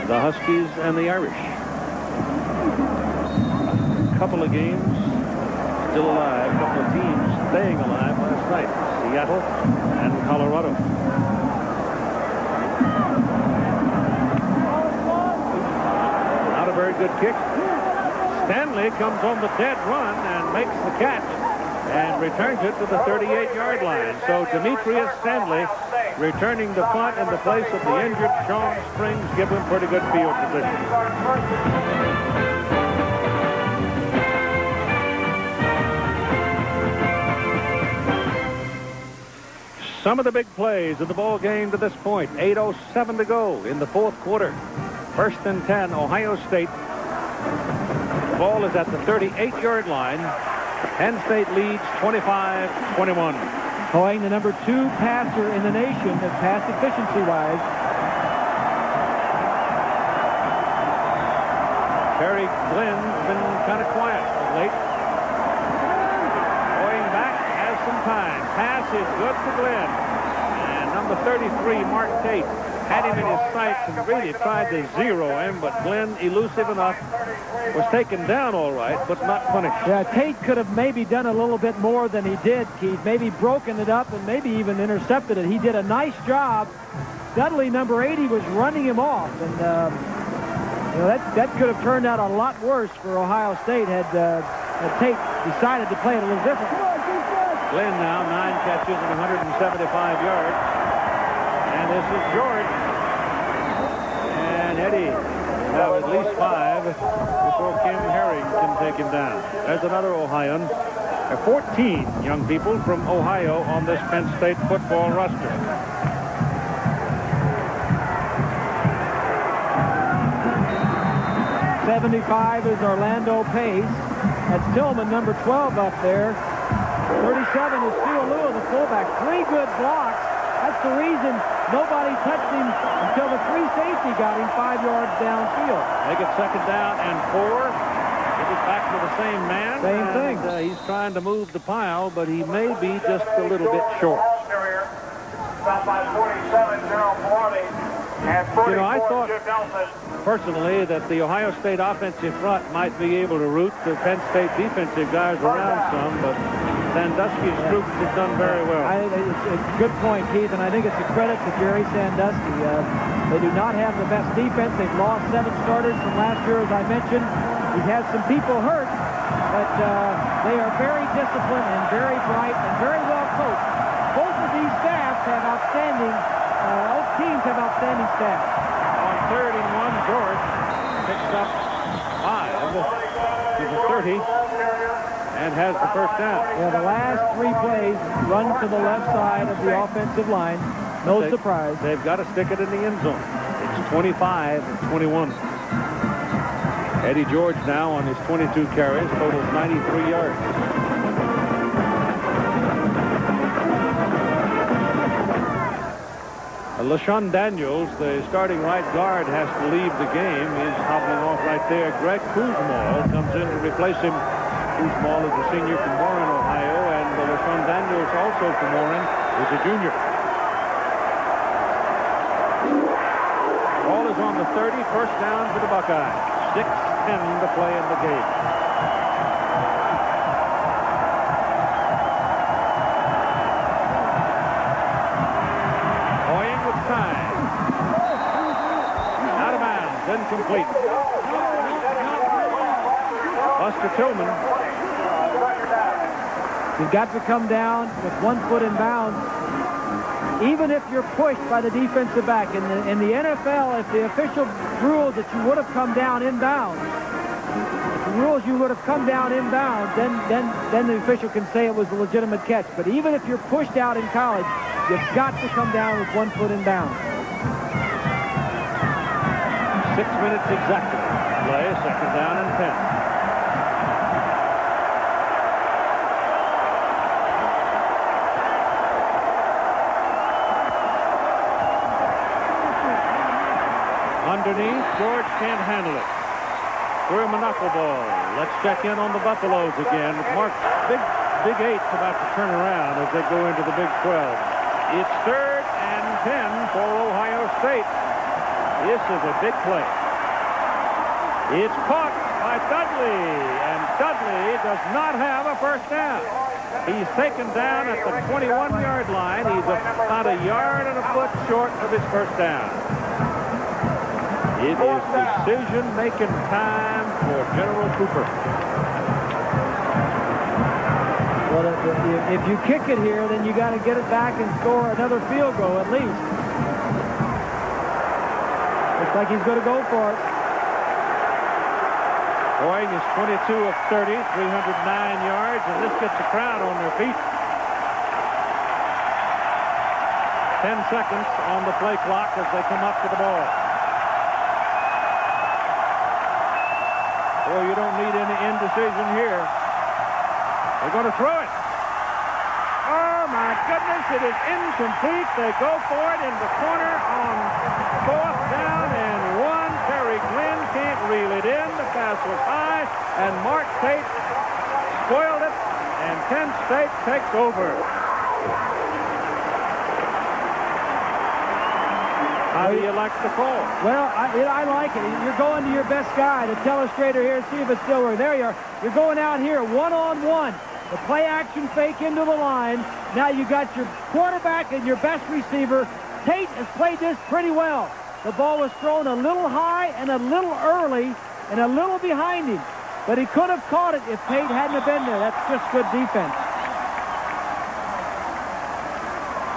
the Huskies and the Irish. A couple of games still alive. A couple of teams staying alive last night. Seattle and Colorado. Not a very good kick. Stanley comes on the dead run and makes the catch and returns it to the 38-yard line. So Demetrius Stanley returning the punt in the place of the injured Sean Springs, give him pretty good field position. Some of the big plays in the ball game to this point. 8:07 to go in the 4th quarter. 1st and 10, Ohio State. The ball is at the 38-yard line. Penn State leads 25-21. Hoying, the number 2 passer in the nation, as pass efficiency-wise. Terry Glenn's been kind of quiet of late. Hoying back, has some time. Pass is good for Glenn. And number 33, Mark Tate, had him in his sights and really tried to zero him, but Glenn, elusive enough, was taken down all right, but not punished. Yeah, Tate could have maybe done a little bit more than he did, Keith. Maybe broken it up and maybe even intercepted it. He did a nice job. Dudley, number 80, was running him off, and you know, that could have turned out a lot worse for Ohio State had Tate decided to play it a little different. Glenn now 9 catches and 175 yards, and this is George and Eddie. Now at least 5 before Kim Herring can take him down. There's another Ohioan. There are 14 young people from Ohio on this Penn State football roster. '75 is Orlando Pace. That's Tillman, number 12 up there. 37 is Steele, the fullback. 3 good blocks. That's the reason nobody touched him until the free safety got him 5 yards downfield. They get second down and 4. Give it back to the same man. Same thing. He's trying to move the pile, but he may be just a little bit short. Stop by 47, Gerald Maloney, and 44, I thought Jim Nelson. personally that the Ohio State offensive front might be able to root the Penn State defensive guys around some, but Sandusky's troops have done very well. It's a good point, Keith, and I think it's a credit to Jerry Sandusky. They do not have the best defense. They've lost 7 starters from last year, as I mentioned. He's had some people hurt, but they are very disciplined and very bright and very well coached. Both of these staffs have outstanding, both teams have outstanding staffs. On 3rd and 1, George picks up 5 to the 30 and has the first down. Yeah, the last 3 plays run to the left side of the offensive line. No surprise. They've got to stick it in the end zone. It's 25-21. Eddie George now on his 22 carries, totals 93 yards. LaShawn Daniels, the starting right guard, has to leave the game. He's hobbling off right there. Greg Kuzmal comes in to replace him. Kuzmal is a senior from Warren, Ohio, and LaShawn Daniels, also from Warren, is a junior. Ball is on the 30, first down for the Buckeyes. 6:10 to play in the game. Incomplete. Buster Tillman. You've got to come down with 1 foot in bounds. Even if you're pushed by the defensive back. In the NFL, if the official rules that you would have come down in bounds, then the official can say it was a legitimate catch. But even if you're pushed out in college, you've got to come down with 1 foot in bounds. 6 minutes exactly. Play, second down and 10. Underneath, George can't handle it. Threw him a knuckleball. Let's check in on the Buffaloes again. Mark, Big 8's about to turn around as they go into the Big 12. It's 3rd and 10 for Ohio State. This is a big play. It's caught by Dudley, and Dudley does not have a first down. He's taken down at the 21-yard line. He's about 1 yard and a foot short of his first down. It is decision-making time for General Cooper. Well, if you kick it here, then you got to get it back and score another field goal at least. Looks like he's going to go for it. Boying is 22 of 30, 309 yards, and this gets the crowd on their feet. 10 seconds on the play clock as they come up to the ball. Boy, you don't need any indecision here. They're going to throw it. Oh, my goodness, it is incomplete. They go for it in the corner on 4th down and 1. Terry Glenn can't reel it in. The pass was high, and Mark Tate spoiled it, and Penn State takes over. How do you like the call? Well, I like it. You're going to your best guy, the telestrator here, see if it's still working. There you are. You're going out here one-on-one. The play action fake into the line. Now you got your quarterback and your best receiver. Tate has played this pretty well. The ball was thrown a little high and a little early and a little behind him. But he could have caught it if Tate hadn't have been there. That's just good defense.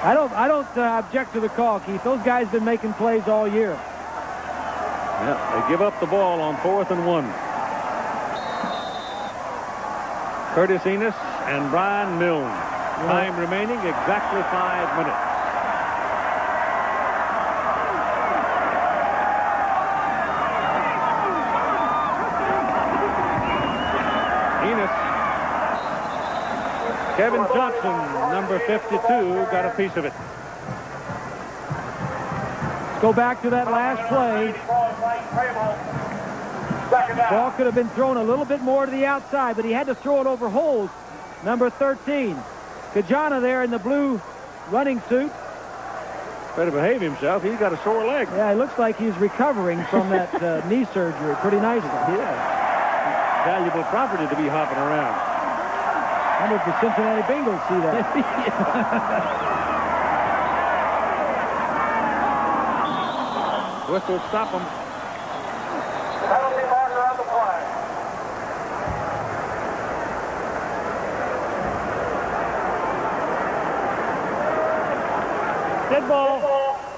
I don't object to the call, Keith. Those guys have been making plays all year. Yeah, they give up the ball on 4th and 1. Curtis Enos and Brian Milne. Time remaining exactly 5 minutes. Kevin Johnson, number 52, got a piece of it. Let's go back to that last play. Ball could have been thrown a little bit more to the outside, but he had to throw it over holes. Number 13. Kajana there in the blue running suit. Better behave himself. He's got a sore leg. Yeah, it looks like he's recovering from that knee surgery pretty nicely. Yeah. Valuable property to be hopping around. I wonder if the Cincinnati Bengals see that. Whistle stop him. Penalty marker on the play. Dead ball.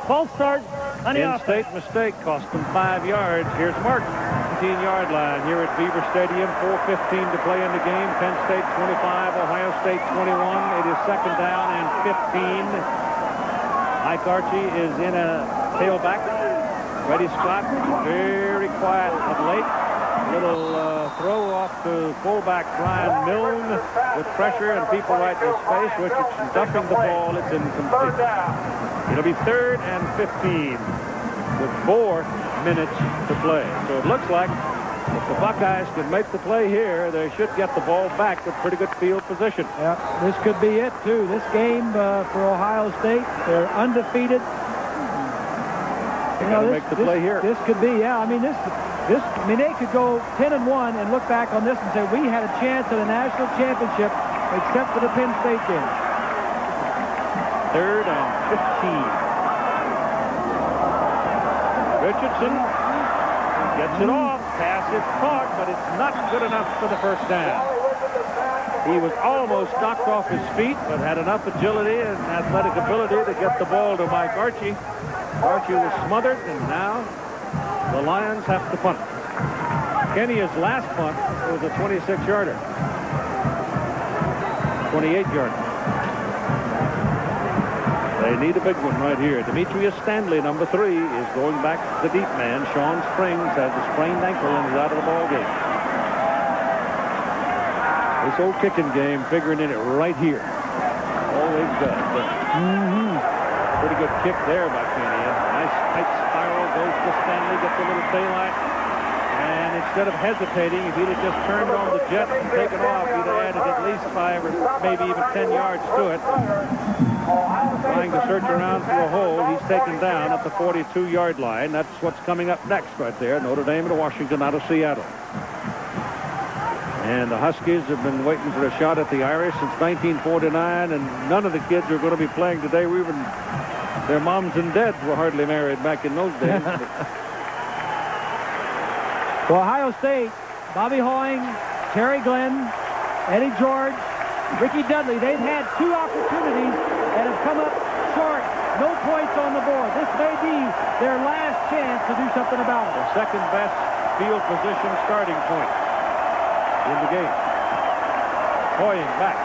False start. In-state mistake cost them 5 yards. Here's Martin, 15-yard line here at Beaver Stadium. 4:15 to play in the game. Penn State 25, Ohio State 21. It is second down and 15. Mike Archie is in a tailback. Freddie Scott, very quiet of late. Little throw off to fullback Brian Milne with pressure and people right in his face. Richardson dumping the ball. It's incomplete. It'll be 3rd and 15 with 4 minutes to play. So it looks like if the Buckeyes can make the play here, they should get the ball back with pretty good field position. Yeah, this could be it, too. This game for Ohio State, they're undefeated. They got to make the play here. This could be, yeah. I mean, they could go 10-1 and look back on this and say we had a chance at a national championship, except for the Penn State game. 3rd and 15. Richardson gets it off. Pass is caught, but it's not good enough for the first down. He was almost knocked off his feet, but had enough agility and athletic ability to get the ball to Mike Archie. Archie was smothered, and now the Lions have to punt. Kenny's last punt was a 26-yarder. 28-yarder. They need a big one right here. Demetrius Stanley, number 3, is going back to the deep man. Sean Springs has a sprained ankle and is out of the ball game. This old kicking game figuring in it right here. Always does. Pretty good kick there by Kenny. Nice tight spiral, goes to Stanley, gets a little daylight. And instead of hesitating, if he'd have just turned on the jet and taken off, he'd have added at least 5 or maybe even 10 yards to it. Trying to search around for a hole. He's taken down at the 42-yard line. That's what's coming up next right there. Notre Dame and Washington out of Seattle. And the Huskies have been waiting for a shot at the Irish since 1949, and none of the kids who are going to be playing today were even, their moms and dads were hardly married back in those days. Well, Ohio State, Bobby Hoying, Terry Glenn, Eddie George, Ricky Dudley, they've had 2 opportunities that have come up short. No points on the board. This may be their last chance to do something about it. The second best field position starting point in the game. Hoying back.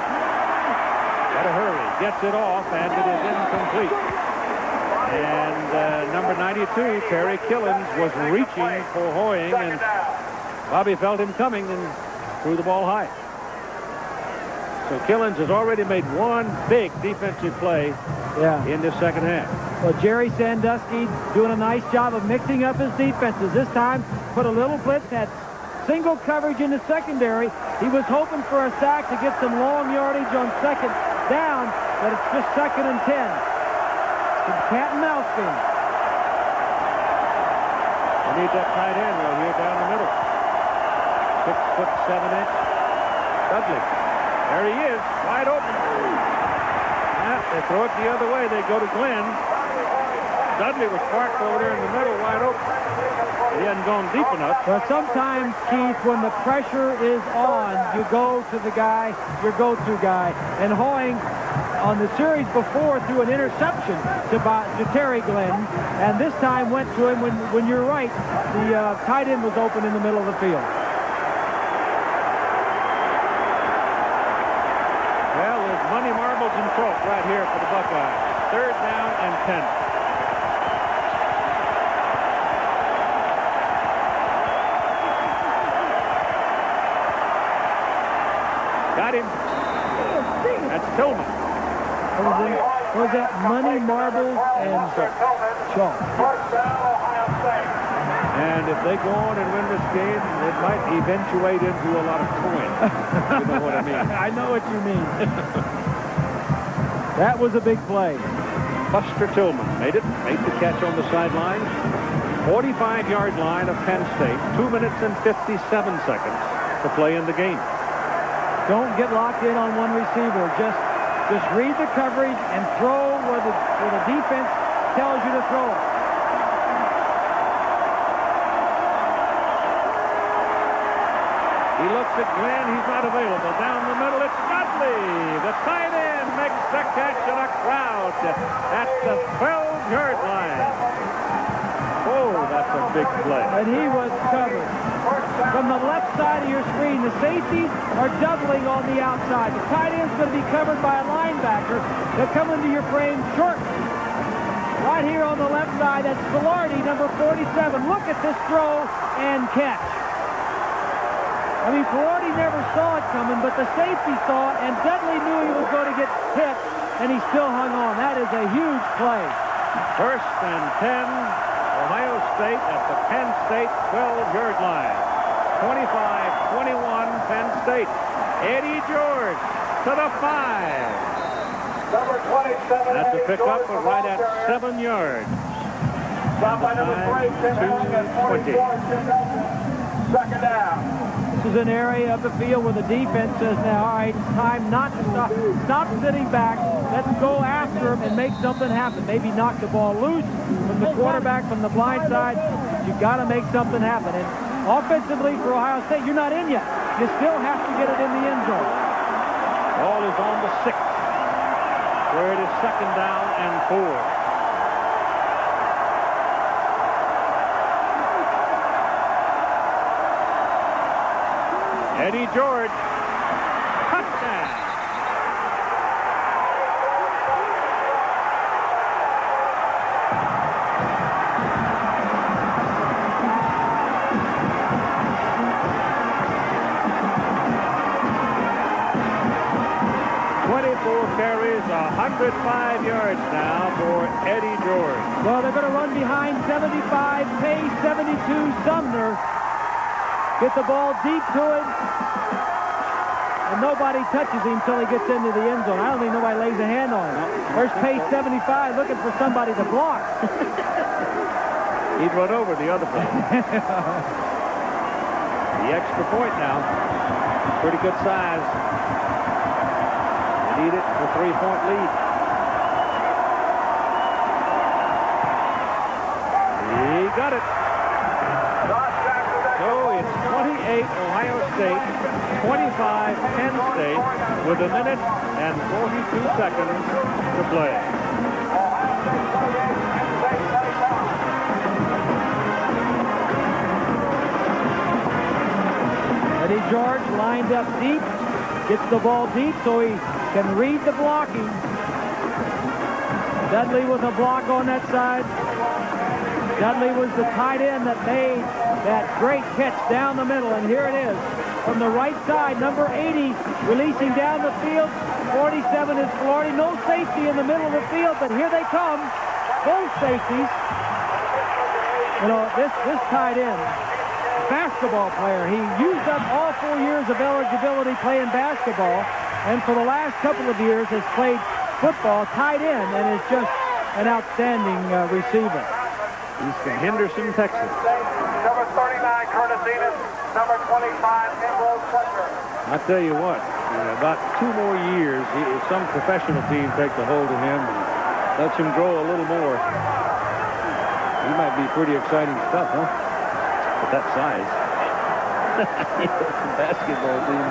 Got to hurry. Gets it off, and it is incomplete. And number 92, Terry Killens, was reaching for Hoying, and Bobby felt him coming and threw the ball high. So Killens has already made 1 big defensive play in this second half. Well, Jerry Sandusky doing a nice job of mixing up his defenses. This time, put a little blitz, had single coverage in the secondary. He was hoping for a sack to get some long yardage on second down, but it's just 2nd and 10. It's a cat and mouse game. They need that tight end right here down the middle. 6'7" Dudley. There he is, wide open. Yeah, they throw it the other way. They go to Glenn. Dudley was parked over there in the middle, wide open. He hadn't gone deep enough. But sometimes, Keith, when the pressure is on, you go to the guy, your go-to guy. And Hoying, on the series before, threw an interception to Terry Glenn, and this time went to him when you're right, the tight end was open in the middle of the field. Well, there's money, marbles, and talk right here for the Buckeyes. 3rd down and 10. Got him. That's Tillman. was that money, marbles, and chalk. First down, Ohio State. And if they go on and win this game, it might eventuate into a lot of coins. You know what I mean? I know what you mean. That was a big play. Buster Tillman made the catch on the sideline. 45-yard line of Penn State. 2 minutes and 57 seconds to play in the game. Don't get locked in on one receiver. Just read the coverage and throw where the defense tells you to throw it. He looks at Glenn. He's not available. Down the middle, it's Dudley. The tight end makes the catch in a crowd at the 12-yard line. Oh, that's a big play. And he was covered. From the left side of your screen, the safeties are doubling on the outside. The tight end's going to be covered by a linebacker. They'll come into your frame shortly. Right here on the left side, that's Velarde, number 47. Look at this throw and catch. I mean, Velarde never saw it coming, but the safety saw it, and Dudley knew he was going to get hit, and he still hung on. That is a huge play. First and 10, Ohio State at the Penn State 12-yard line. 25-21, Penn State. Eddie George to the 5. Number 27. That's a pickup, but right at 7 yards. Stop by number 3, Tim Henning at 44. Second down. This is an area of the field where the defense says, now, all right, it's time not to stop sitting back. Let's go after him and make something happen. Maybe knock the ball loose from the quarterback from the blind side. You've got to make something happen. And offensively for Ohio State, you're not in yet. You still have to get it in the end zone. Ball is on the 6, where it is second down and 4. Eddie George, touchdown. Carries 105 yards now for Eddie George. Well, they're going to run behind 75, pace 72, Sumner. Get the ball deep to him. And nobody touches him until he gets into the end zone. I don't think nobody lays a hand on him. There's pace 75 looking for somebody to block. He'd run over the other player. The extra point now. Pretty good size. Need it for 3-point lead. He got it. So it's 28 Ohio State, 25 Penn State with 1 minute and 42 seconds to play. Eddie George lined up deep, gets the ball deep so he can read the blocking. Dudley with a block on that side. Dudley was the tight end that made that great catch down the middle, and here it is. From the right side, number 80 releasing down the field. 47 is Velarde. No safety in the middle of the field, but here they come. Both safeties. You know, this tight end, basketball player. He used up all 4 years of eligibility playing basketball, and for the last couple of years has played football tight end and is just an outstanding receiver. He's from Henderson, Texas. Number 39, Curtis Enos. Number 25, Emerald Fletcher. I tell you what, about 2 more years, some professional team takes a hold of him and lets him grow a little more. He might be pretty exciting stuff, huh? At that size. Basketball team.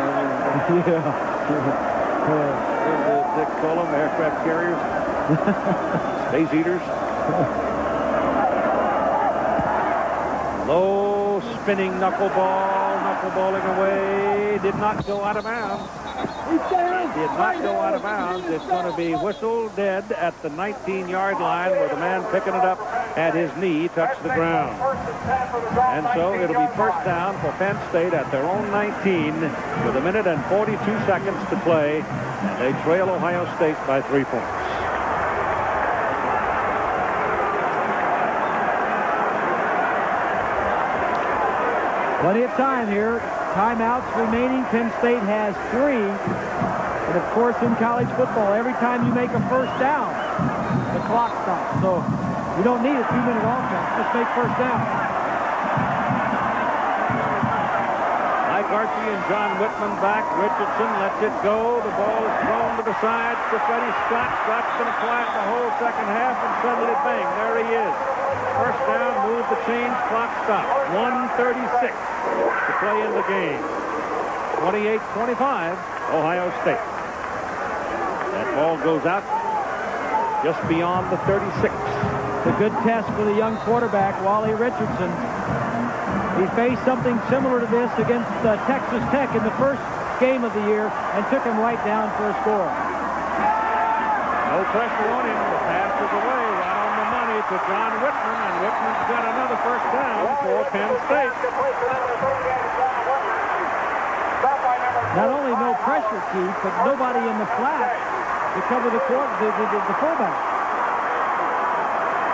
They call them aircraft carriers. Space eaters. Low spinning knuckleballing away. Did not go out of bounds. Did not go out of bounds. It's going to be whistled dead at the 19-yard line where the man picking it up at his knee touched the ground. And so it'll be first down for Penn State at their own 19 with 1 minute and 42 seconds to play. And they trail Ohio State by 3 points. Plenty of time here. Timeouts remaining. Penn State has 3. And, of course, in college football, every time you make a first down, the clock stops. So you don't need a 2-minute offense. Just make first down. Mike Archie and John Whitman back. Richardson lets it go. The ball is thrown to the side to Freddie Scott. Scott's been quiet the whole second half, and suddenly, bang, there he is. First down, move the chains, clock stop. 1:36 to play in the game. 28-25, Ohio State. That ball goes out just beyond the 36. It's a good test for the young quarterback, Wally Richardson. He faced something similar to this against Texas Tech in the first game of the year and took him right down for a score. No pressure on him. The pass is away, right on the money to John Whitman, and Whitman's got another first down for Penn State. Not only no pressure, Keith, but nobody in the flat to cover the fullback.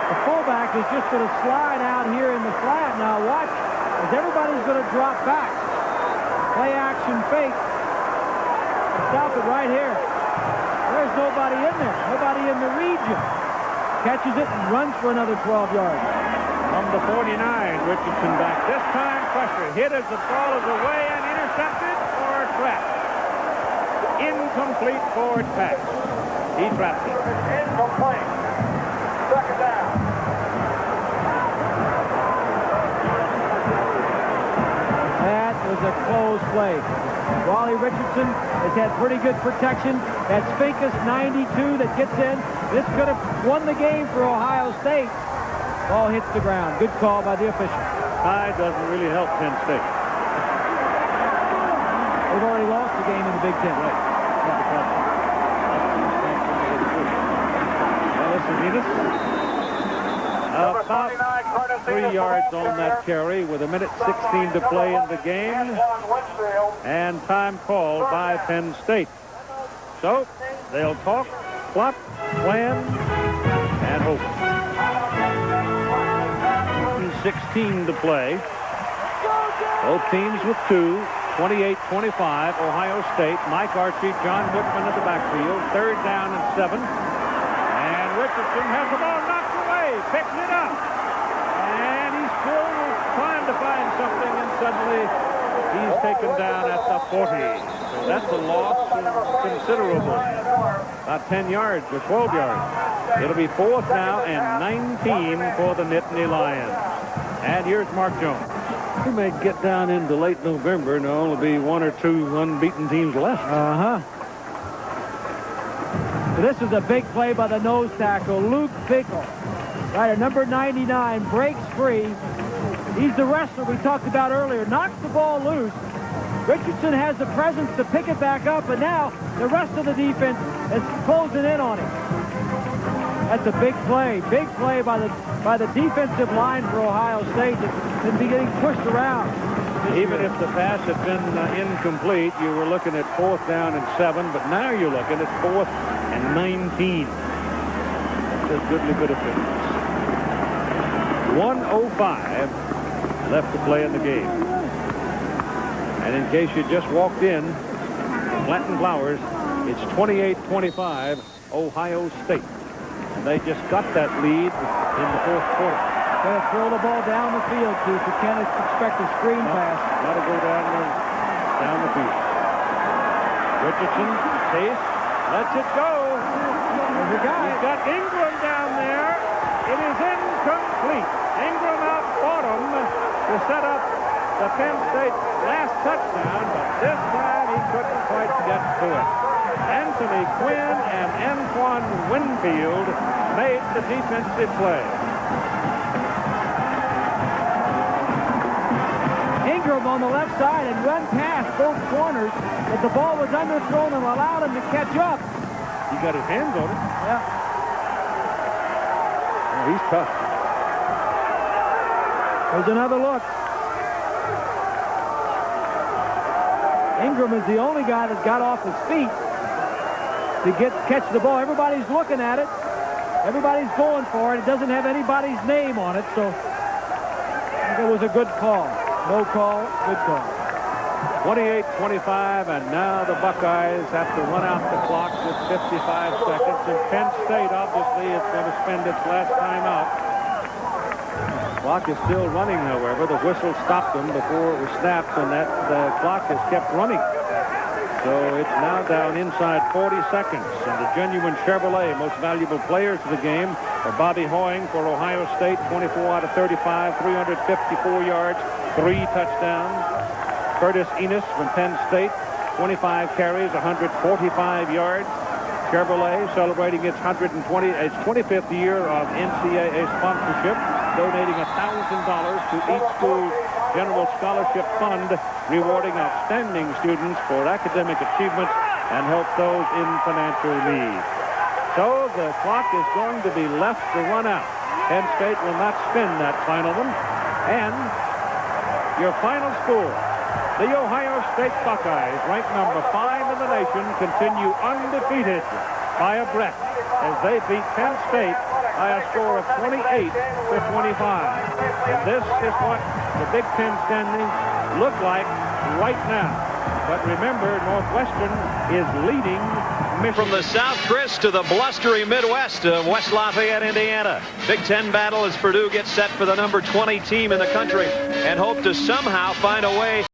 The fullback is just going to slide out here in the flat. Now watch, as everybody's going to drop back. Play action fake. Stop it right here. There's nobody in there. Nobody in the region. Catches it and runs for another 12 yards. From the 49, Richardson back. This time pressure. Hit as the ball is away and intercepted or trapped. Incomplete forward pass. He trapped it. Incomplete. Second down. That was a close play. Wally Richardson has had pretty good protection. That's Finkus 92 that gets in. This could have won the game for Ohio State. Ball hits the ground. Good call by the official. Tie doesn't really help Penn State. They've already lost the game in the Big Ten. Right. Well, this is Enos. About 3 yards on that carry with 1:16 to play in the game. And time called by Penn State. So they'll talk, plot, plan, and hope. 16 to play. Both teams with 2. 28-25, Ohio State. Mike Archie, John Whitman at the backfield. 3rd down and 7. And Richardson has the ball knocked away. Picks it up. And he's still trying to find something, and suddenly he's taken down at the 40. So that's a loss considerable. About 10 yards or 12 yards. It'll be 4th now and 19 for the Nittany Lions. And here's Mark Jones. We may get down into late November and there'll only be 1 or 2 unbeaten teams left. So this is a big play by the nose tackle, Luke Fickle. Right, number 99 breaks free. He's the wrestler we talked about earlier. Knocks the ball loose. Richardson has the presence to pick it back up, and now the rest of the defense is closing in on him. That's a big play. Big play by the defensive line for Ohio State that's been getting pushed around. Even if the pass had been incomplete, you were looking at 4th down and 7, but now you're looking at 4th and 19. That's a goodly bit of difference. 1:05 left to play in the game. And in case you just walked in, Clanton Flowers, it's 28-25, Ohio State. And they just got that lead in the 4th quarter. Going to throw the ball down the field, Keith. You can't expect a screen pass. Got to go down the field. Richardson, Chase, lets it go. He's got Ingram down there. It is incomplete. Ingram outfought him to set up the Penn State last touchdown, but this time he couldn't quite get to it. Anthony Quinn and Antoine Winfield made the defensive play. Ingram on the left side and run past both corners, but the ball was underthrown and allowed him to catch up. He got his hands on it. Yeah. Oh, he's tough. There's another look. Ingram is the only guy that got off his feet to catch the ball. Everybody's looking at it. Everybody's going for it. It doesn't have anybody's name on it, so I think it was a good call. No call. Good call. 28-25, and now the Buckeyes have to run out the clock with 55 seconds. And Penn State, obviously, is going to spend its last time out. The clock is still running, however. The whistle stopped them before it was snapped, and that the clock has kept running. So it's now down inside 40 seconds. And the genuine Chevrolet most valuable players of the game are Bobby Hoying for Ohio State, 24 out of 35, 354 yards, 3 touchdowns. Curtis Enos from Penn State, 25 carries, 145 yards. Chevrolet celebrating its 25th year of NCAA sponsorship, donating $1,000 to each school's general scholarship fund, rewarding outstanding students for academic achievements and help those in financial need. So the clock is going to be left to run out. Penn State will not spin that final one. And your final score. The Ohio State Buckeyes, ranked number 5 in the nation, continue undefeated by a breath as they beat Penn State by a score of 28-25. And this is what the Big Ten standings look like right now. But remember, Northwestern is leading Michigan. From the South Chris to the blustery Midwest of West Lafayette, Indiana. Big Ten battle as Purdue gets set for the number 20 team in the country and hope to somehow find a way